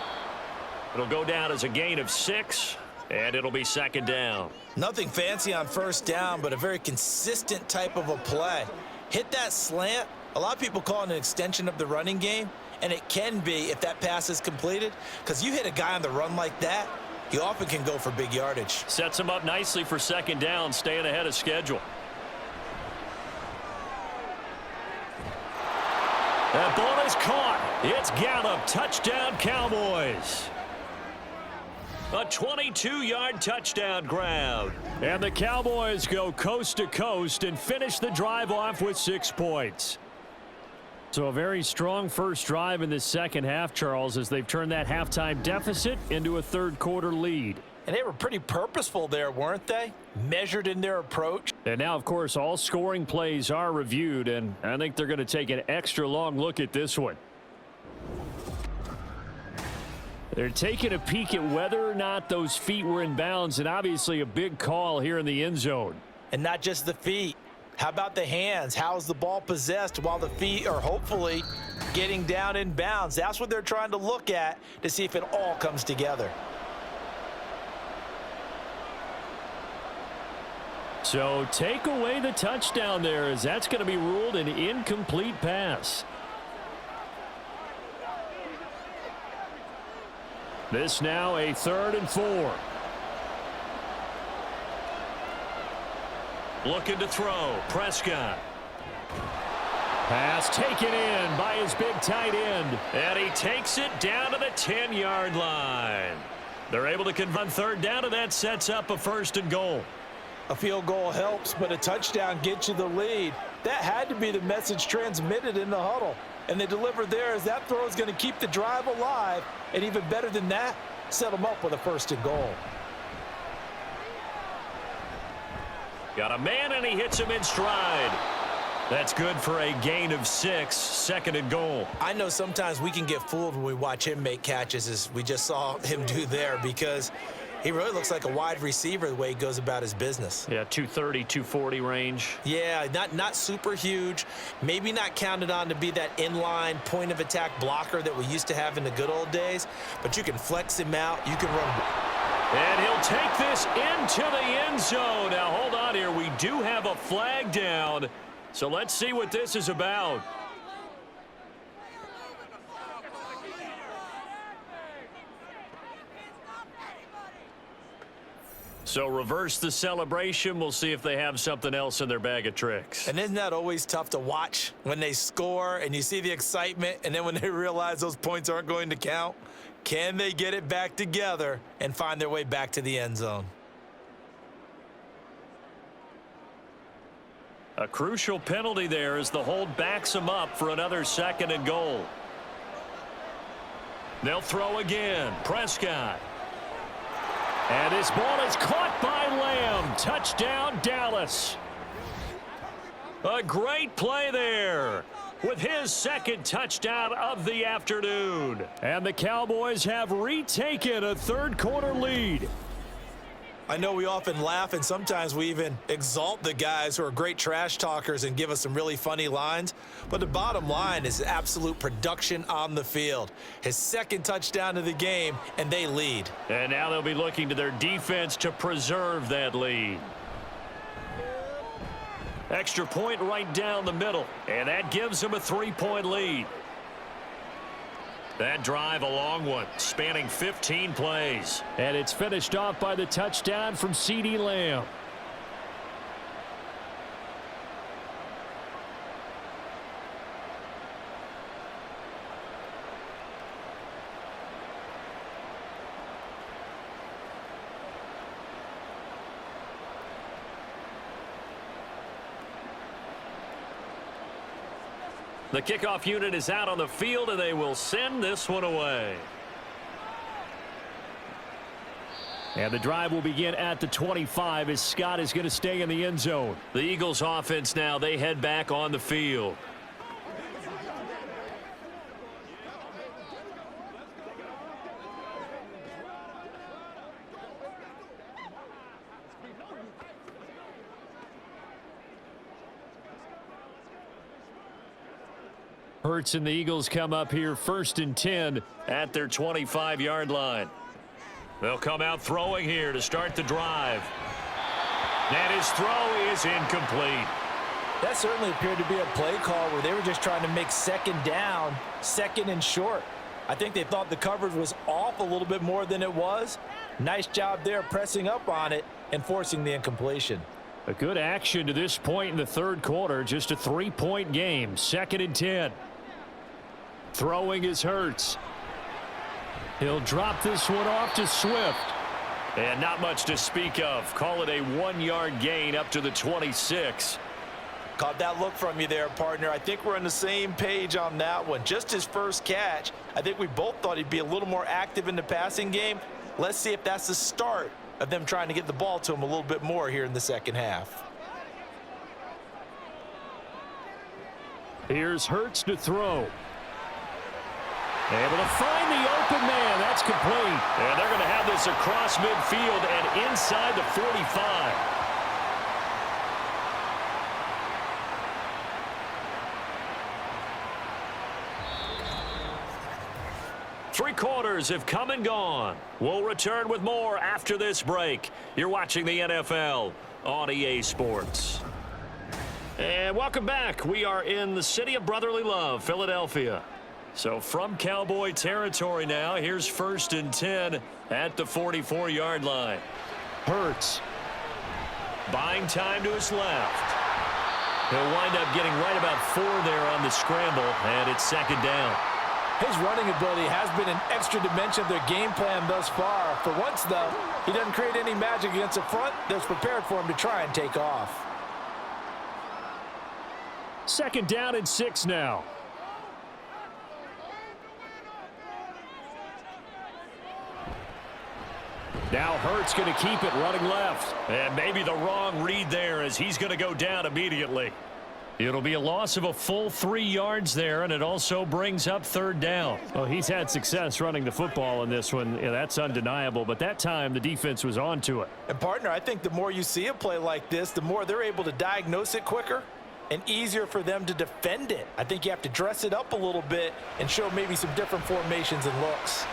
It'll go down as a gain of 6, and it'll be 2nd down. Nothing fancy on first down, but a very consistent type of a play. Hit that slant. A lot of people call it an extension of the running game, and it can be if that pass is completed, because you hit a guy on the run like that, he often can go for big yardage. Sets him up nicely for 2nd down, staying ahead of schedule. That ball is caught. It's Gallup. Touchdown, Cowboys. A 22-yard touchdown grab. And the Cowboys go coast to coast and finish the drive off with 6 points. So a very strong first drive in the second half, Charles, as they've turned that halftime deficit into a third-quarter lead. And they were pretty purposeful there, weren't they? Measured in their approach. And now, of course, all scoring plays are reviewed, and I think they're going to take an extra long look at this one. They're taking a peek at whether or not those feet were in bounds, and obviously a big call here in the end zone. And not just the feet. How about the hands? How's the ball possessed while the feet are hopefully getting down in bounds? That's what they're trying to look at to see if it all comes together. So take away the touchdown there, as that's going to be ruled an incomplete pass. This now a 3rd and 4. Looking to throw. Prescott. Pass taken in by his big tight end. And he takes it down to the 10-yard line. They're able to convert 3rd down, and that sets up a 1st and goal. A field goal helps, but a touchdown gets you the lead. That had to be the message transmitted in the huddle. And they delivered there as that throw is going to keep the drive alive. And even better than that, set them up with a 1st and goal. Got a man, and he hits him in stride. That's good for a gain of 6, 2nd and goal. I know sometimes we can get fooled when we watch him make catches, as we just saw him do there, because he really looks like a wide receiver the way he goes about his business. Yeah, 230, 240 range. Yeah, not super huge. Maybe not counted on to be that inline point-of-attack blocker that we used to have in the good old days, but you can flex him out. You can run. And he'll take this into the end zone. Now, hold on here. We do have a flag down, so let's see what this is about. So reverse the celebration. We'll see if they have something else in their bag of tricks. And isn't that always tough to watch when they score and you see the excitement, and then when they realize those points aren't going to count? Can they get it back together and find their way back to the end zone? A crucial penalty there as the hold backs them up for another 2nd and goal. They'll throw again. Prescott. And his ball is caught by Lamb. Touchdown, Dallas. A great play there with his 2nd touchdown of the afternoon. And the Cowboys have retaken a 3rd quarter lead. I know we often laugh and sometimes we even exalt the guys who are great trash talkers and give us some really funny lines, but the bottom line is absolute production on the field. His 2nd touchdown of the game, and they lead. And now they'll be looking to their defense to preserve that lead. Extra point right down the middle, and that gives them a 3-point lead. That drive, a long one, spanning 15 plays. And it's finished off by the touchdown from CeeDee Lamb. The kickoff unit is out on the field, and they will send this one away. And the drive will begin at the 25 as Scott is going to stay in the end zone. The Eagles offense now, they head back on the field. Hurts and the Eagles come up here 1st and 10 at their 25-yard line. They'll come out throwing here to start the drive. And his throw is incomplete. That certainly appeared to be a play call where they were just trying to make 2nd down, 2nd and short. I think they thought the coverage was off a little bit more than it was. Nice job there pressing up on it and forcing the incompletion. A good action to this point in the 3rd quarter. Just a 3-point game. 2nd and 10. Throwing is Hurts. He'll drop this one off to Swift. And not much to speak of. Call it a 1-yard gain up to the 26. Caught that look from you there, partner. I think we're on the same page on that one. Just his first catch. I think we both thought he'd be a little more active in the passing game. Let's see if that's the start of them trying to get the ball to him a little bit more here in the 2nd half. Here's Hurts to throw. Able to find the open man. That's complete. And they're going to have this across midfield and inside the 45. Three quarters have come and gone. We'll return with more after this break. You're watching the NFL on EA Sports. And welcome back. We are in the city of brotherly love, Philadelphia. So from Cowboy territory now, here's 1st and 10 at the 44-yard line. Hurts. Buying time to his left. He'll wind up getting right about 4 there on the scramble, and it's 2nd down. His running ability has been an extra dimension of their game plan thus far. For once, though, he doesn't create any magic against the front that's prepared for him to try and take off. 2nd down and 6 now. Now Hurts going to keep it running left. And maybe the wrong read there as he's going to go down immediately. It'll be a loss of a full 3 yards there, and it also brings up 3rd down. Well, he's had success running the football in this one. Yeah, that's undeniable, but that time the defense was on to it. And, partner, I think the more you see a play like this, the more they're able to diagnose it quicker and easier for them to defend it. I think you have to dress it up a little bit and show maybe some different formations and looks.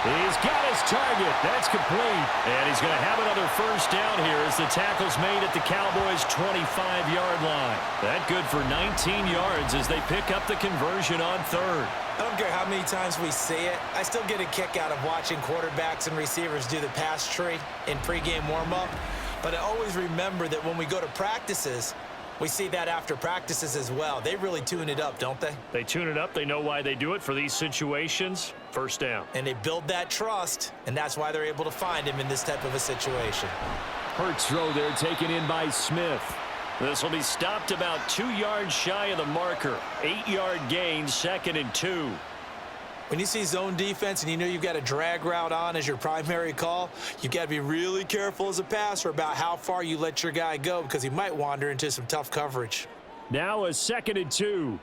He's got his target. That's complete. And he's going to have another first down here as the tackle's made at the Cowboys' 25-yard line. That good for 19 yards as they pick up the conversion on third. I don't care how many times we see it. I still get a kick out of watching quarterbacks and receivers do the pass tree in pregame warm-up. But I always remember that when we go to practices, we see that after practices as well. They really tune it up, don't they? They tune it up. They know why they do it for these situations. First down. And they build that trust, and that's why they're able to find him in this type of a situation. Hurts throw there taken in by Smith. This will be stopped about 2 yards shy of the marker. 8-yard gain, 2nd and 2. When you see zone defense and you know you've got a drag route on as your primary call, you've got to be really careful as a passer about how far you let your guy go because he might wander into some tough coverage. Now a 2nd and 2.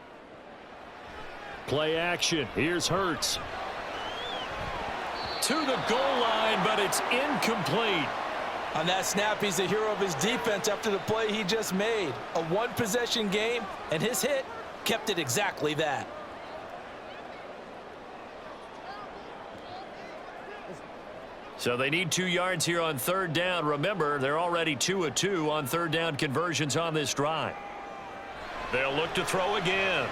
Play action. Here's Hurts. To the goal line, but it's incomplete. On that snap, he's the hero of his defense after the play he just made. A one-possession game, and his hit kept it exactly that. So they need 2 yards here on third down. Remember, they're already 2 of 2 on third down conversions on this drive. They'll look to throw again.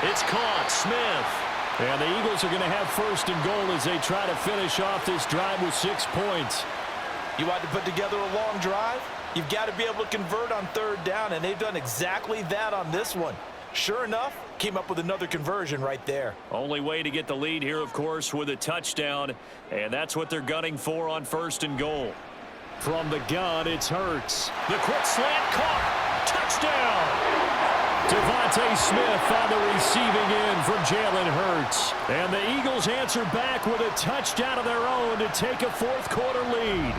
It's caught. Smith. And the Eagles are going to have first and goal as they try to finish off this drive with 6 points. You want to put together a long drive? You've got to be able to convert on third down, and they've done exactly that on this one. Sure enough, came up with another conversion right there. Only way to get the lead here, of course, with a touchdown, and that's what they're gunning for on first and goal. From the gun, it's Hurts. The quick slant caught. Touchdown! Devontae Smith on the receiving end from Jalen Hurts. And the Eagles answer back with a touchdown of their own to take a fourth-quarter lead.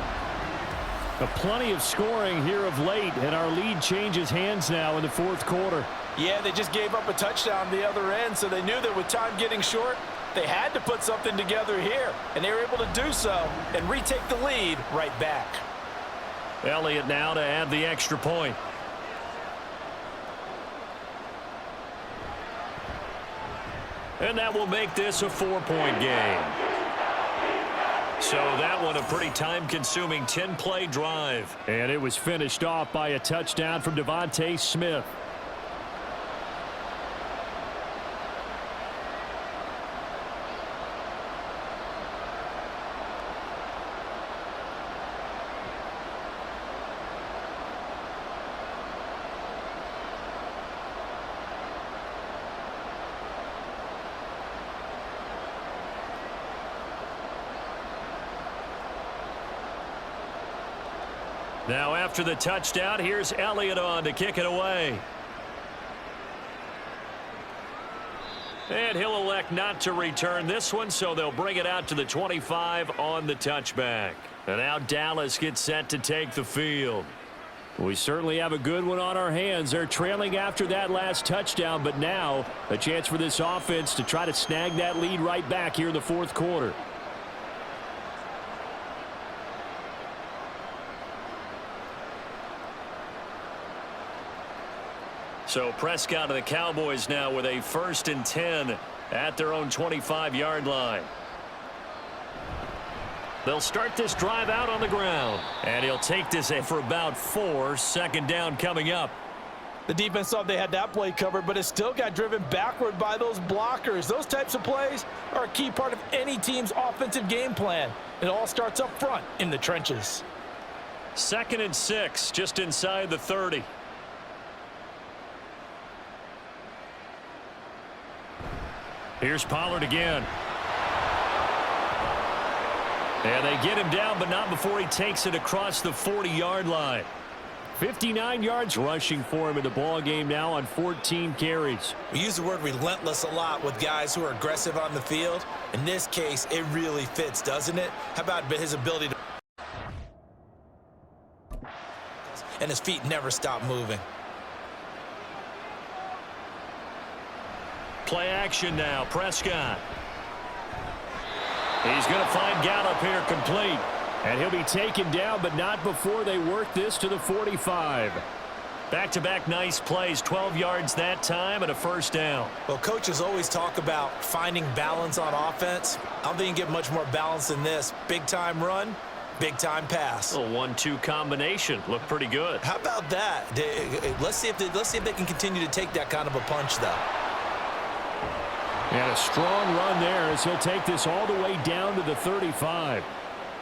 Plenty of scoring here of late, and our lead changes hands now in the fourth quarter. Yeah, they just gave up a touchdown the other end, so they knew that with time getting short, they had to put something together here, and they were able to do so and retake the lead right back. Elliott now to add the extra point. And that will make this a 4-point game. So that one a pretty time-consuming 10-play drive. And it was finished off by a touchdown from Devontae Smith. Now after the touchdown, here's Elliott on to kick it away. And he'll elect not to return this one, so they'll bring it out to the 25 on the touchback. And now Dallas gets set to take the field. We certainly have a good one on our hands. They're trailing after that last touchdown, but now a chance for this offense to try to snag that lead right back here in the fourth quarter. So Prescott of the Cowboys now with a 1st and 10 at their own 25-yard line. They'll start this drive out on the ground. And he'll take this for about 4. 2nd down coming up. The defense thought they had that play covered, but it still got driven backward by those blockers. Those types of plays are a key part of any team's offensive game plan. It all starts up front in the trenches. 2nd and 6, just inside the 30. Here's Pollard again. And they get him down, but not before he takes it across the 40-yard line. 59 yards rushing for him in the ball game now on 14 carries. We use the word relentless a lot with guys who are aggressive on the field. In this case, it really fits, doesn't it? How about his ability to... and his feet never stop moving. Play action now. Prescott. He's going to find Gallup here complete. And he'll be taken down, but not before they work this to the 45. Back-to-back nice plays, 12 yards that time and a first down. Well, coaches always talk about finding balance on offense. I don't think you can get much more balance than this. Big-time run, big-time pass. A 1-2 combination. Looked pretty good. How about that? Let's see if they can continue to take that kind of a punch, though. And a strong run there as he'll take this all the way down to the 35.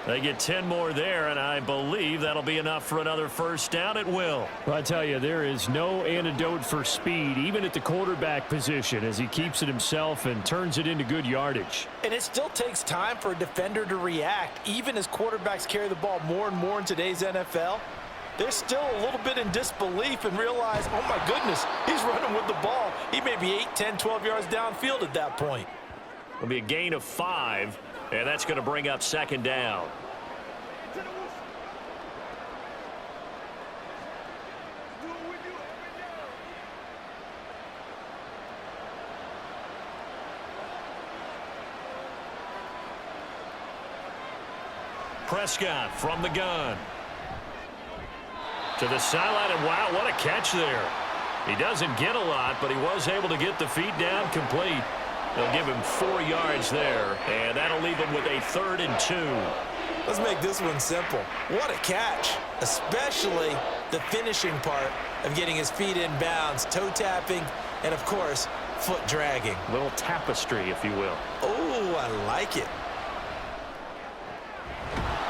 They get 10 more there, and I believe that'll be enough for another first down. It will. I tell you, there is no antidote for speed, even at the quarterback position, as he keeps it himself and turns it into good yardage. And it still takes time for a defender to react. Even as quarterbacks carry the ball more and more in today's NFL, they're still a little bit in disbelief and realize, oh my goodness, he's running with the ball. He may be 8, 10, 12 yards downfield at that point. It'll be a gain of 5, and that's going to bring up second down. Prescott from the gun. To the sideline, and wow, what a catch there. He doesn't get a lot, but he was able to get the feet down complete. They'll give him 4 yards there, and that'll leave him with a 3rd and 2. Let's make this one simple. What a catch, especially the finishing part of getting his feet in bounds, toe tapping, and of course, foot dragging. A little tapestry, if you will. Oh, I like it.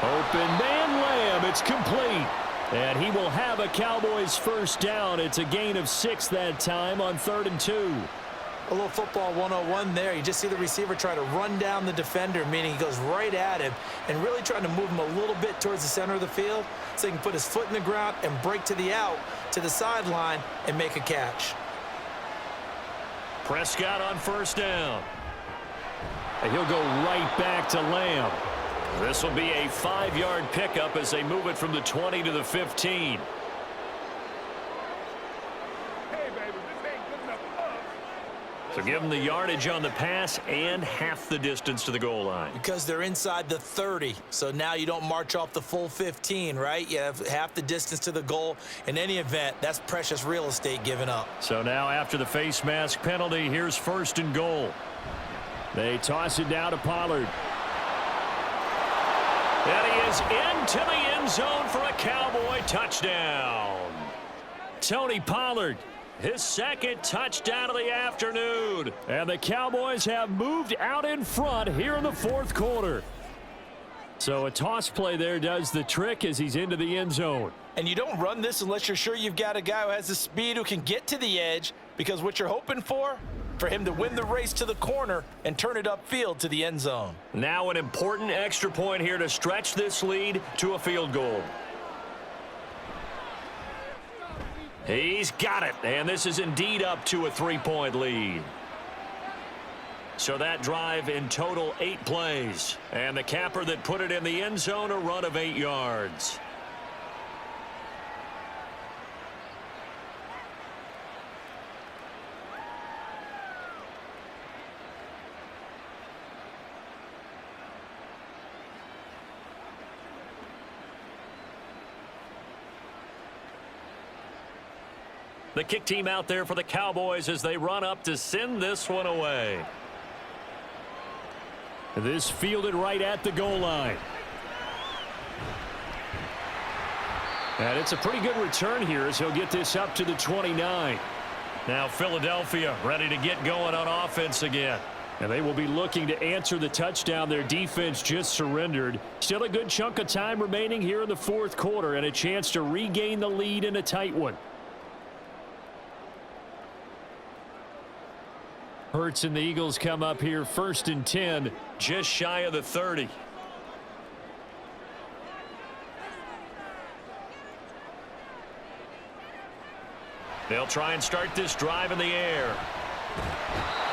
Open man Lamb, it's complete. And he will have a Cowboys first down. It's a gain of 6 that time on 3rd and 2. A little football 101 there. You just see the receiver try to run down the defender, meaning he goes right at him and really trying to move him a little bit towards the center of the field so he can put his foot in the ground and break to the out, to the sideline, and make a catch. Prescott on first down. And he'll go right back to Lamb. This will be a 5-yard pickup as they move it from the 20 to the 15. So give them the yardage on the pass and half the distance to the goal line. Because they're inside the 30, so now you don't march off the full 15, right? You have half the distance to the goal. In any event, that's precious real estate given up. So now after the face mask penalty, here's 1st and goal. They toss it down to Pollard. And he is into the end zone for a Cowboy touchdown. Tony Pollard, his 2nd touchdown of the afternoon. And the Cowboys have moved out in front here in the 4th quarter. So a toss play there does the trick as he's into the end zone. And you don't run this unless you're sure you've got a guy who has the speed who can get to the edge, because what you're hoping for him to win the race to the corner and turn it upfield to the end zone. Now an important extra point here to stretch this lead to a field goal. He's got it, and this is indeed up to a 3-point lead. So that drive in total 8 plays. And the capper that put it in the end zone, a run of 8 yards. The kick team out there for the Cowboys as they run up to send this one away. This fielded right at the goal line. And it's a pretty good return here as he'll get this up to the 29. Now Philadelphia ready to get going on offense again. And they will be looking to answer the touchdown their defense just surrendered. Still a good chunk of time remaining here in the 4th quarter and a chance to regain the lead in a tight one. Hurts and the Eagles come up here 1st and 10, just shy of the 30. They'll try and start this drive in the air.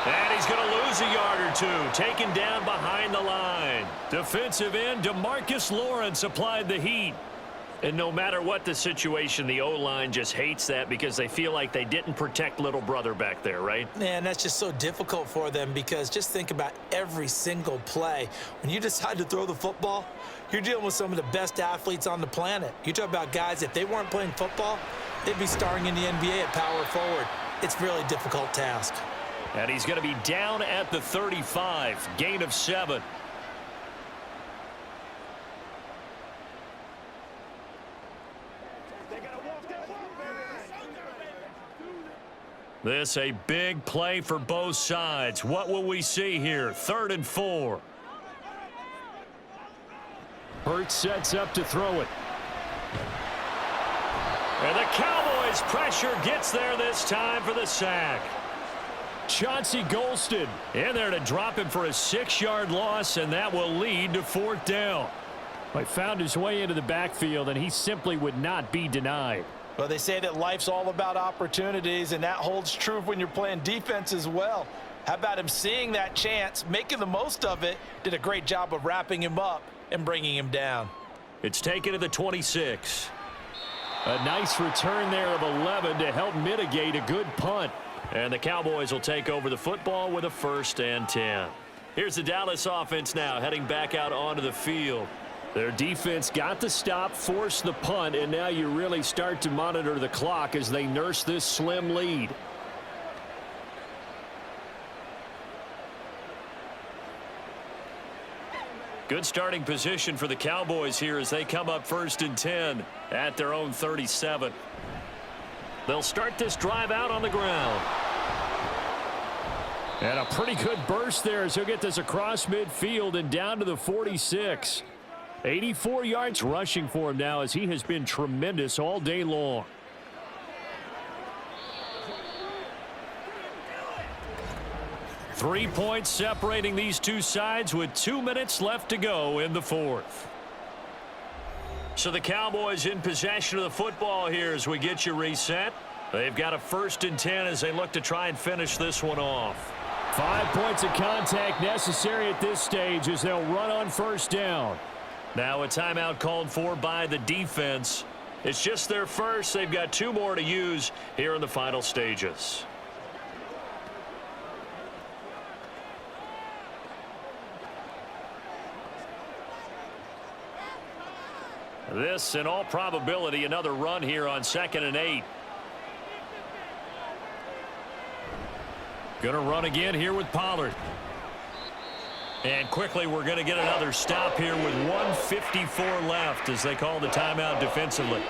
And he's going to lose a yard or 2, taken down behind the line. Defensive end DeMarcus Lawrence applied the heat. And no matter what the situation, the O-line just hates that because they feel like they didn't protect little brother back there, right? Man, that's just so difficult for them because just think about every single play. When you decide to throw the football, you're dealing with some of the best athletes on the planet. You talk about guys, if they weren't playing football, they'd be starring in the NBA at power forward. It's a really difficult task. And he's going to be down at the 35, gain of 7. This a big play for both sides. What will we see here? 3rd and 4. Hurts sets up to throw it. And the Cowboys pressure gets there this time for the sack. Chauncey Golston In there to drop him for a 6-yard loss, and that will lead to 4th down. He found his way into the backfield, and he simply would not be denied. Well, they say that life's all about opportunities, and that holds true when you're playing defense as well. How about him seeing that chance, making the most of it, did a great job of wrapping him up and bringing him down. It's taken to the 26. A nice return there of 11 to help mitigate a good punt. And the Cowboys will take over the football with a 1st and 10. Here's the Dallas offense now heading back out onto the field. Their defense got the stop, forced the punt, and now you really start to monitor the clock as they nurse this slim lead. Good starting position for the Cowboys here as they come up 1st and 10 at their own 37. They'll start this drive out on the ground. And a pretty good burst there as he'll get this across midfield and down to the 46. 84 yards rushing for him now as he has been tremendous all day long. Three points separating these two sides with 2 minutes left to go in the 4th. So the Cowboys in possession of the football here as we get you reset. They've got a 1st and 10 as they look to try and finish this one off. 5 points of contact necessary at this stage as they'll run on 1st down. Now a timeout called for by the defense. It's just their first. They've got 2 more to use here in the final stages. This, in all probability, another run here on 2nd and 8. Going to run again here with Pollard. And quickly we're going to get another stop here with 1:54 left as they call the timeout defensively.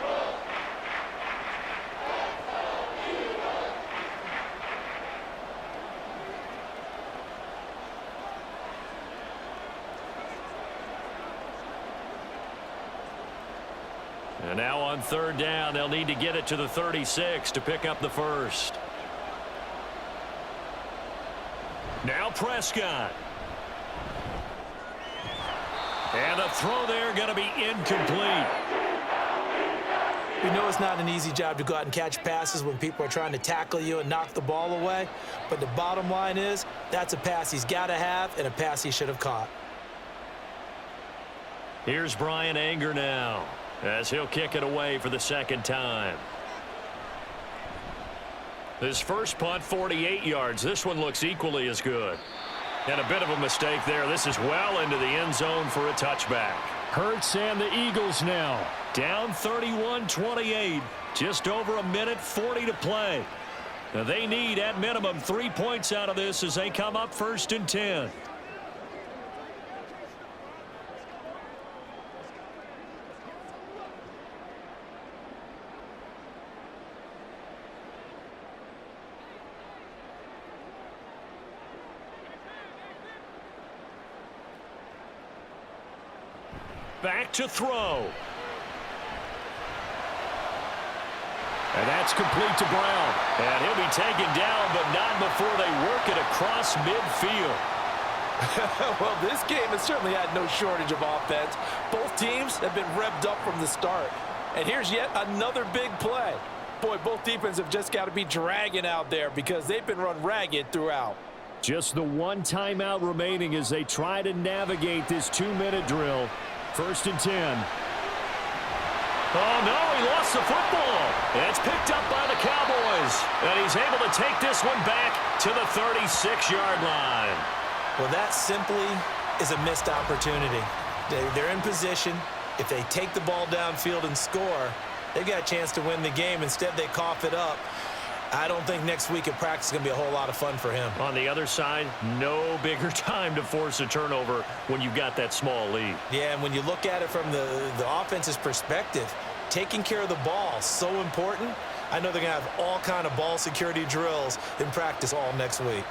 And now on 3rd down, they'll need to get it to the 36 to pick up the 1st. Now Prescott. And the throw there going to be incomplete. We know it's not an easy job to go out and catch passes when people are trying to tackle you and knock the ball away. But the bottom line is that's a pass he's got to have and a pass he should have caught. Here's Brian Anger now as he'll kick it away for the 2nd time. His first punt, 48 yards. This one looks equally as good. And a bit of a mistake there. This is well into the end zone for a touchback. Hurts and the Eagles now. Down 31-28. Just over a minute 40 to play. Now they need, at minimum, 3 points out of this as they come up 1st and 10. Back to throw. And that's complete to Brown. And he'll be taken down, but not before they work it across midfield. Well, this game has certainly had no shortage of offense. Both teams have been revved up from the start. And here's yet another big play. Boy, both defenses have just got to be dragging out there because they've been run ragged throughout. Just the 1 timeout remaining as they try to navigate this 2-minute drill. 1st and 10. Oh, no, he lost the football. It's picked up by the Cowboys. And he's able to take this one back to the 36-yard line. Well, that simply is a missed opportunity. They're in position. If they take the ball downfield and score, They got a chance to win the game. Instead, they cough it up. I don't think next week at practice is going to be a whole lot of fun for him. On the other side, no bigger time to force a turnover when you've got that small lead. Yeah, and when you look at it from the offense's perspective, taking care of the ball is so important. I know they're going to have all kind of ball security drills in practice all next week.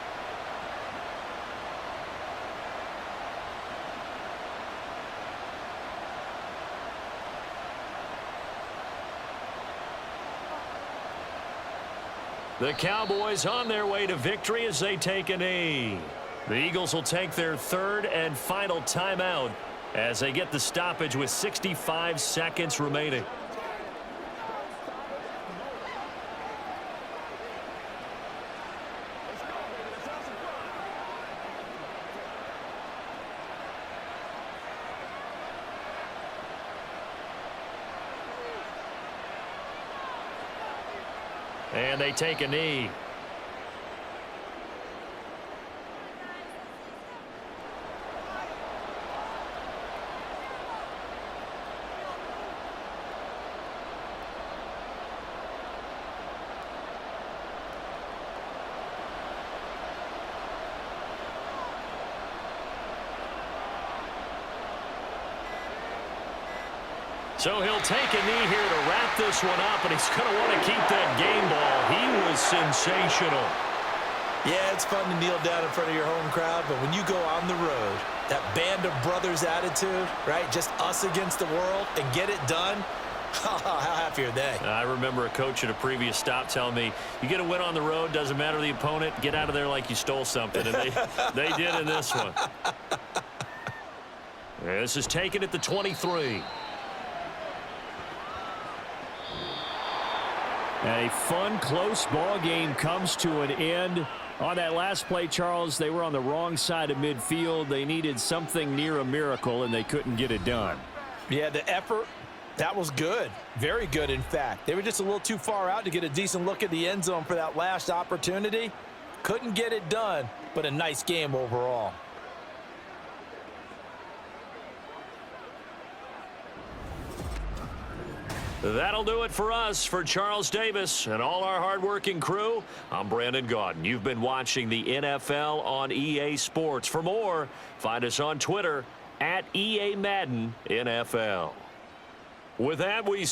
The Cowboys on their way to victory as they take a knee. The Eagles will take their third and final timeout as they get the stoppage with 65 seconds remaining. And they take a knee. So he'll take a knee here to wrap this one up, and he's going to want to keep that game ball. He was sensational. Yeah, it's fun to kneel down in front of your home crowd, but when you go on the road, that band of brothers attitude, right, just us against the world, and get it done, how happy are they? I remember a coach at a previous stop telling me, you get a win on the road, doesn't matter the opponent, get out of there like you stole something, and they did in this one. This is taken at the 23. A fun, close ball game comes to an end. On that last play, Charles, they were on the wrong side of midfield. They needed something near a miracle, and they couldn't get it done. Yeah, the effort, that was good. Very good, in fact. They were just a little too far out to get a decent look at the end zone for that last opportunity. Couldn't get it done, but a nice game overall. That'll do it for us. For Charles Davis and all our hardworking crew, I'm Brandon Gaudin. You've been watching the NFL on EA Sports. For more, find us on Twitter @EA Madden NFL. With that, we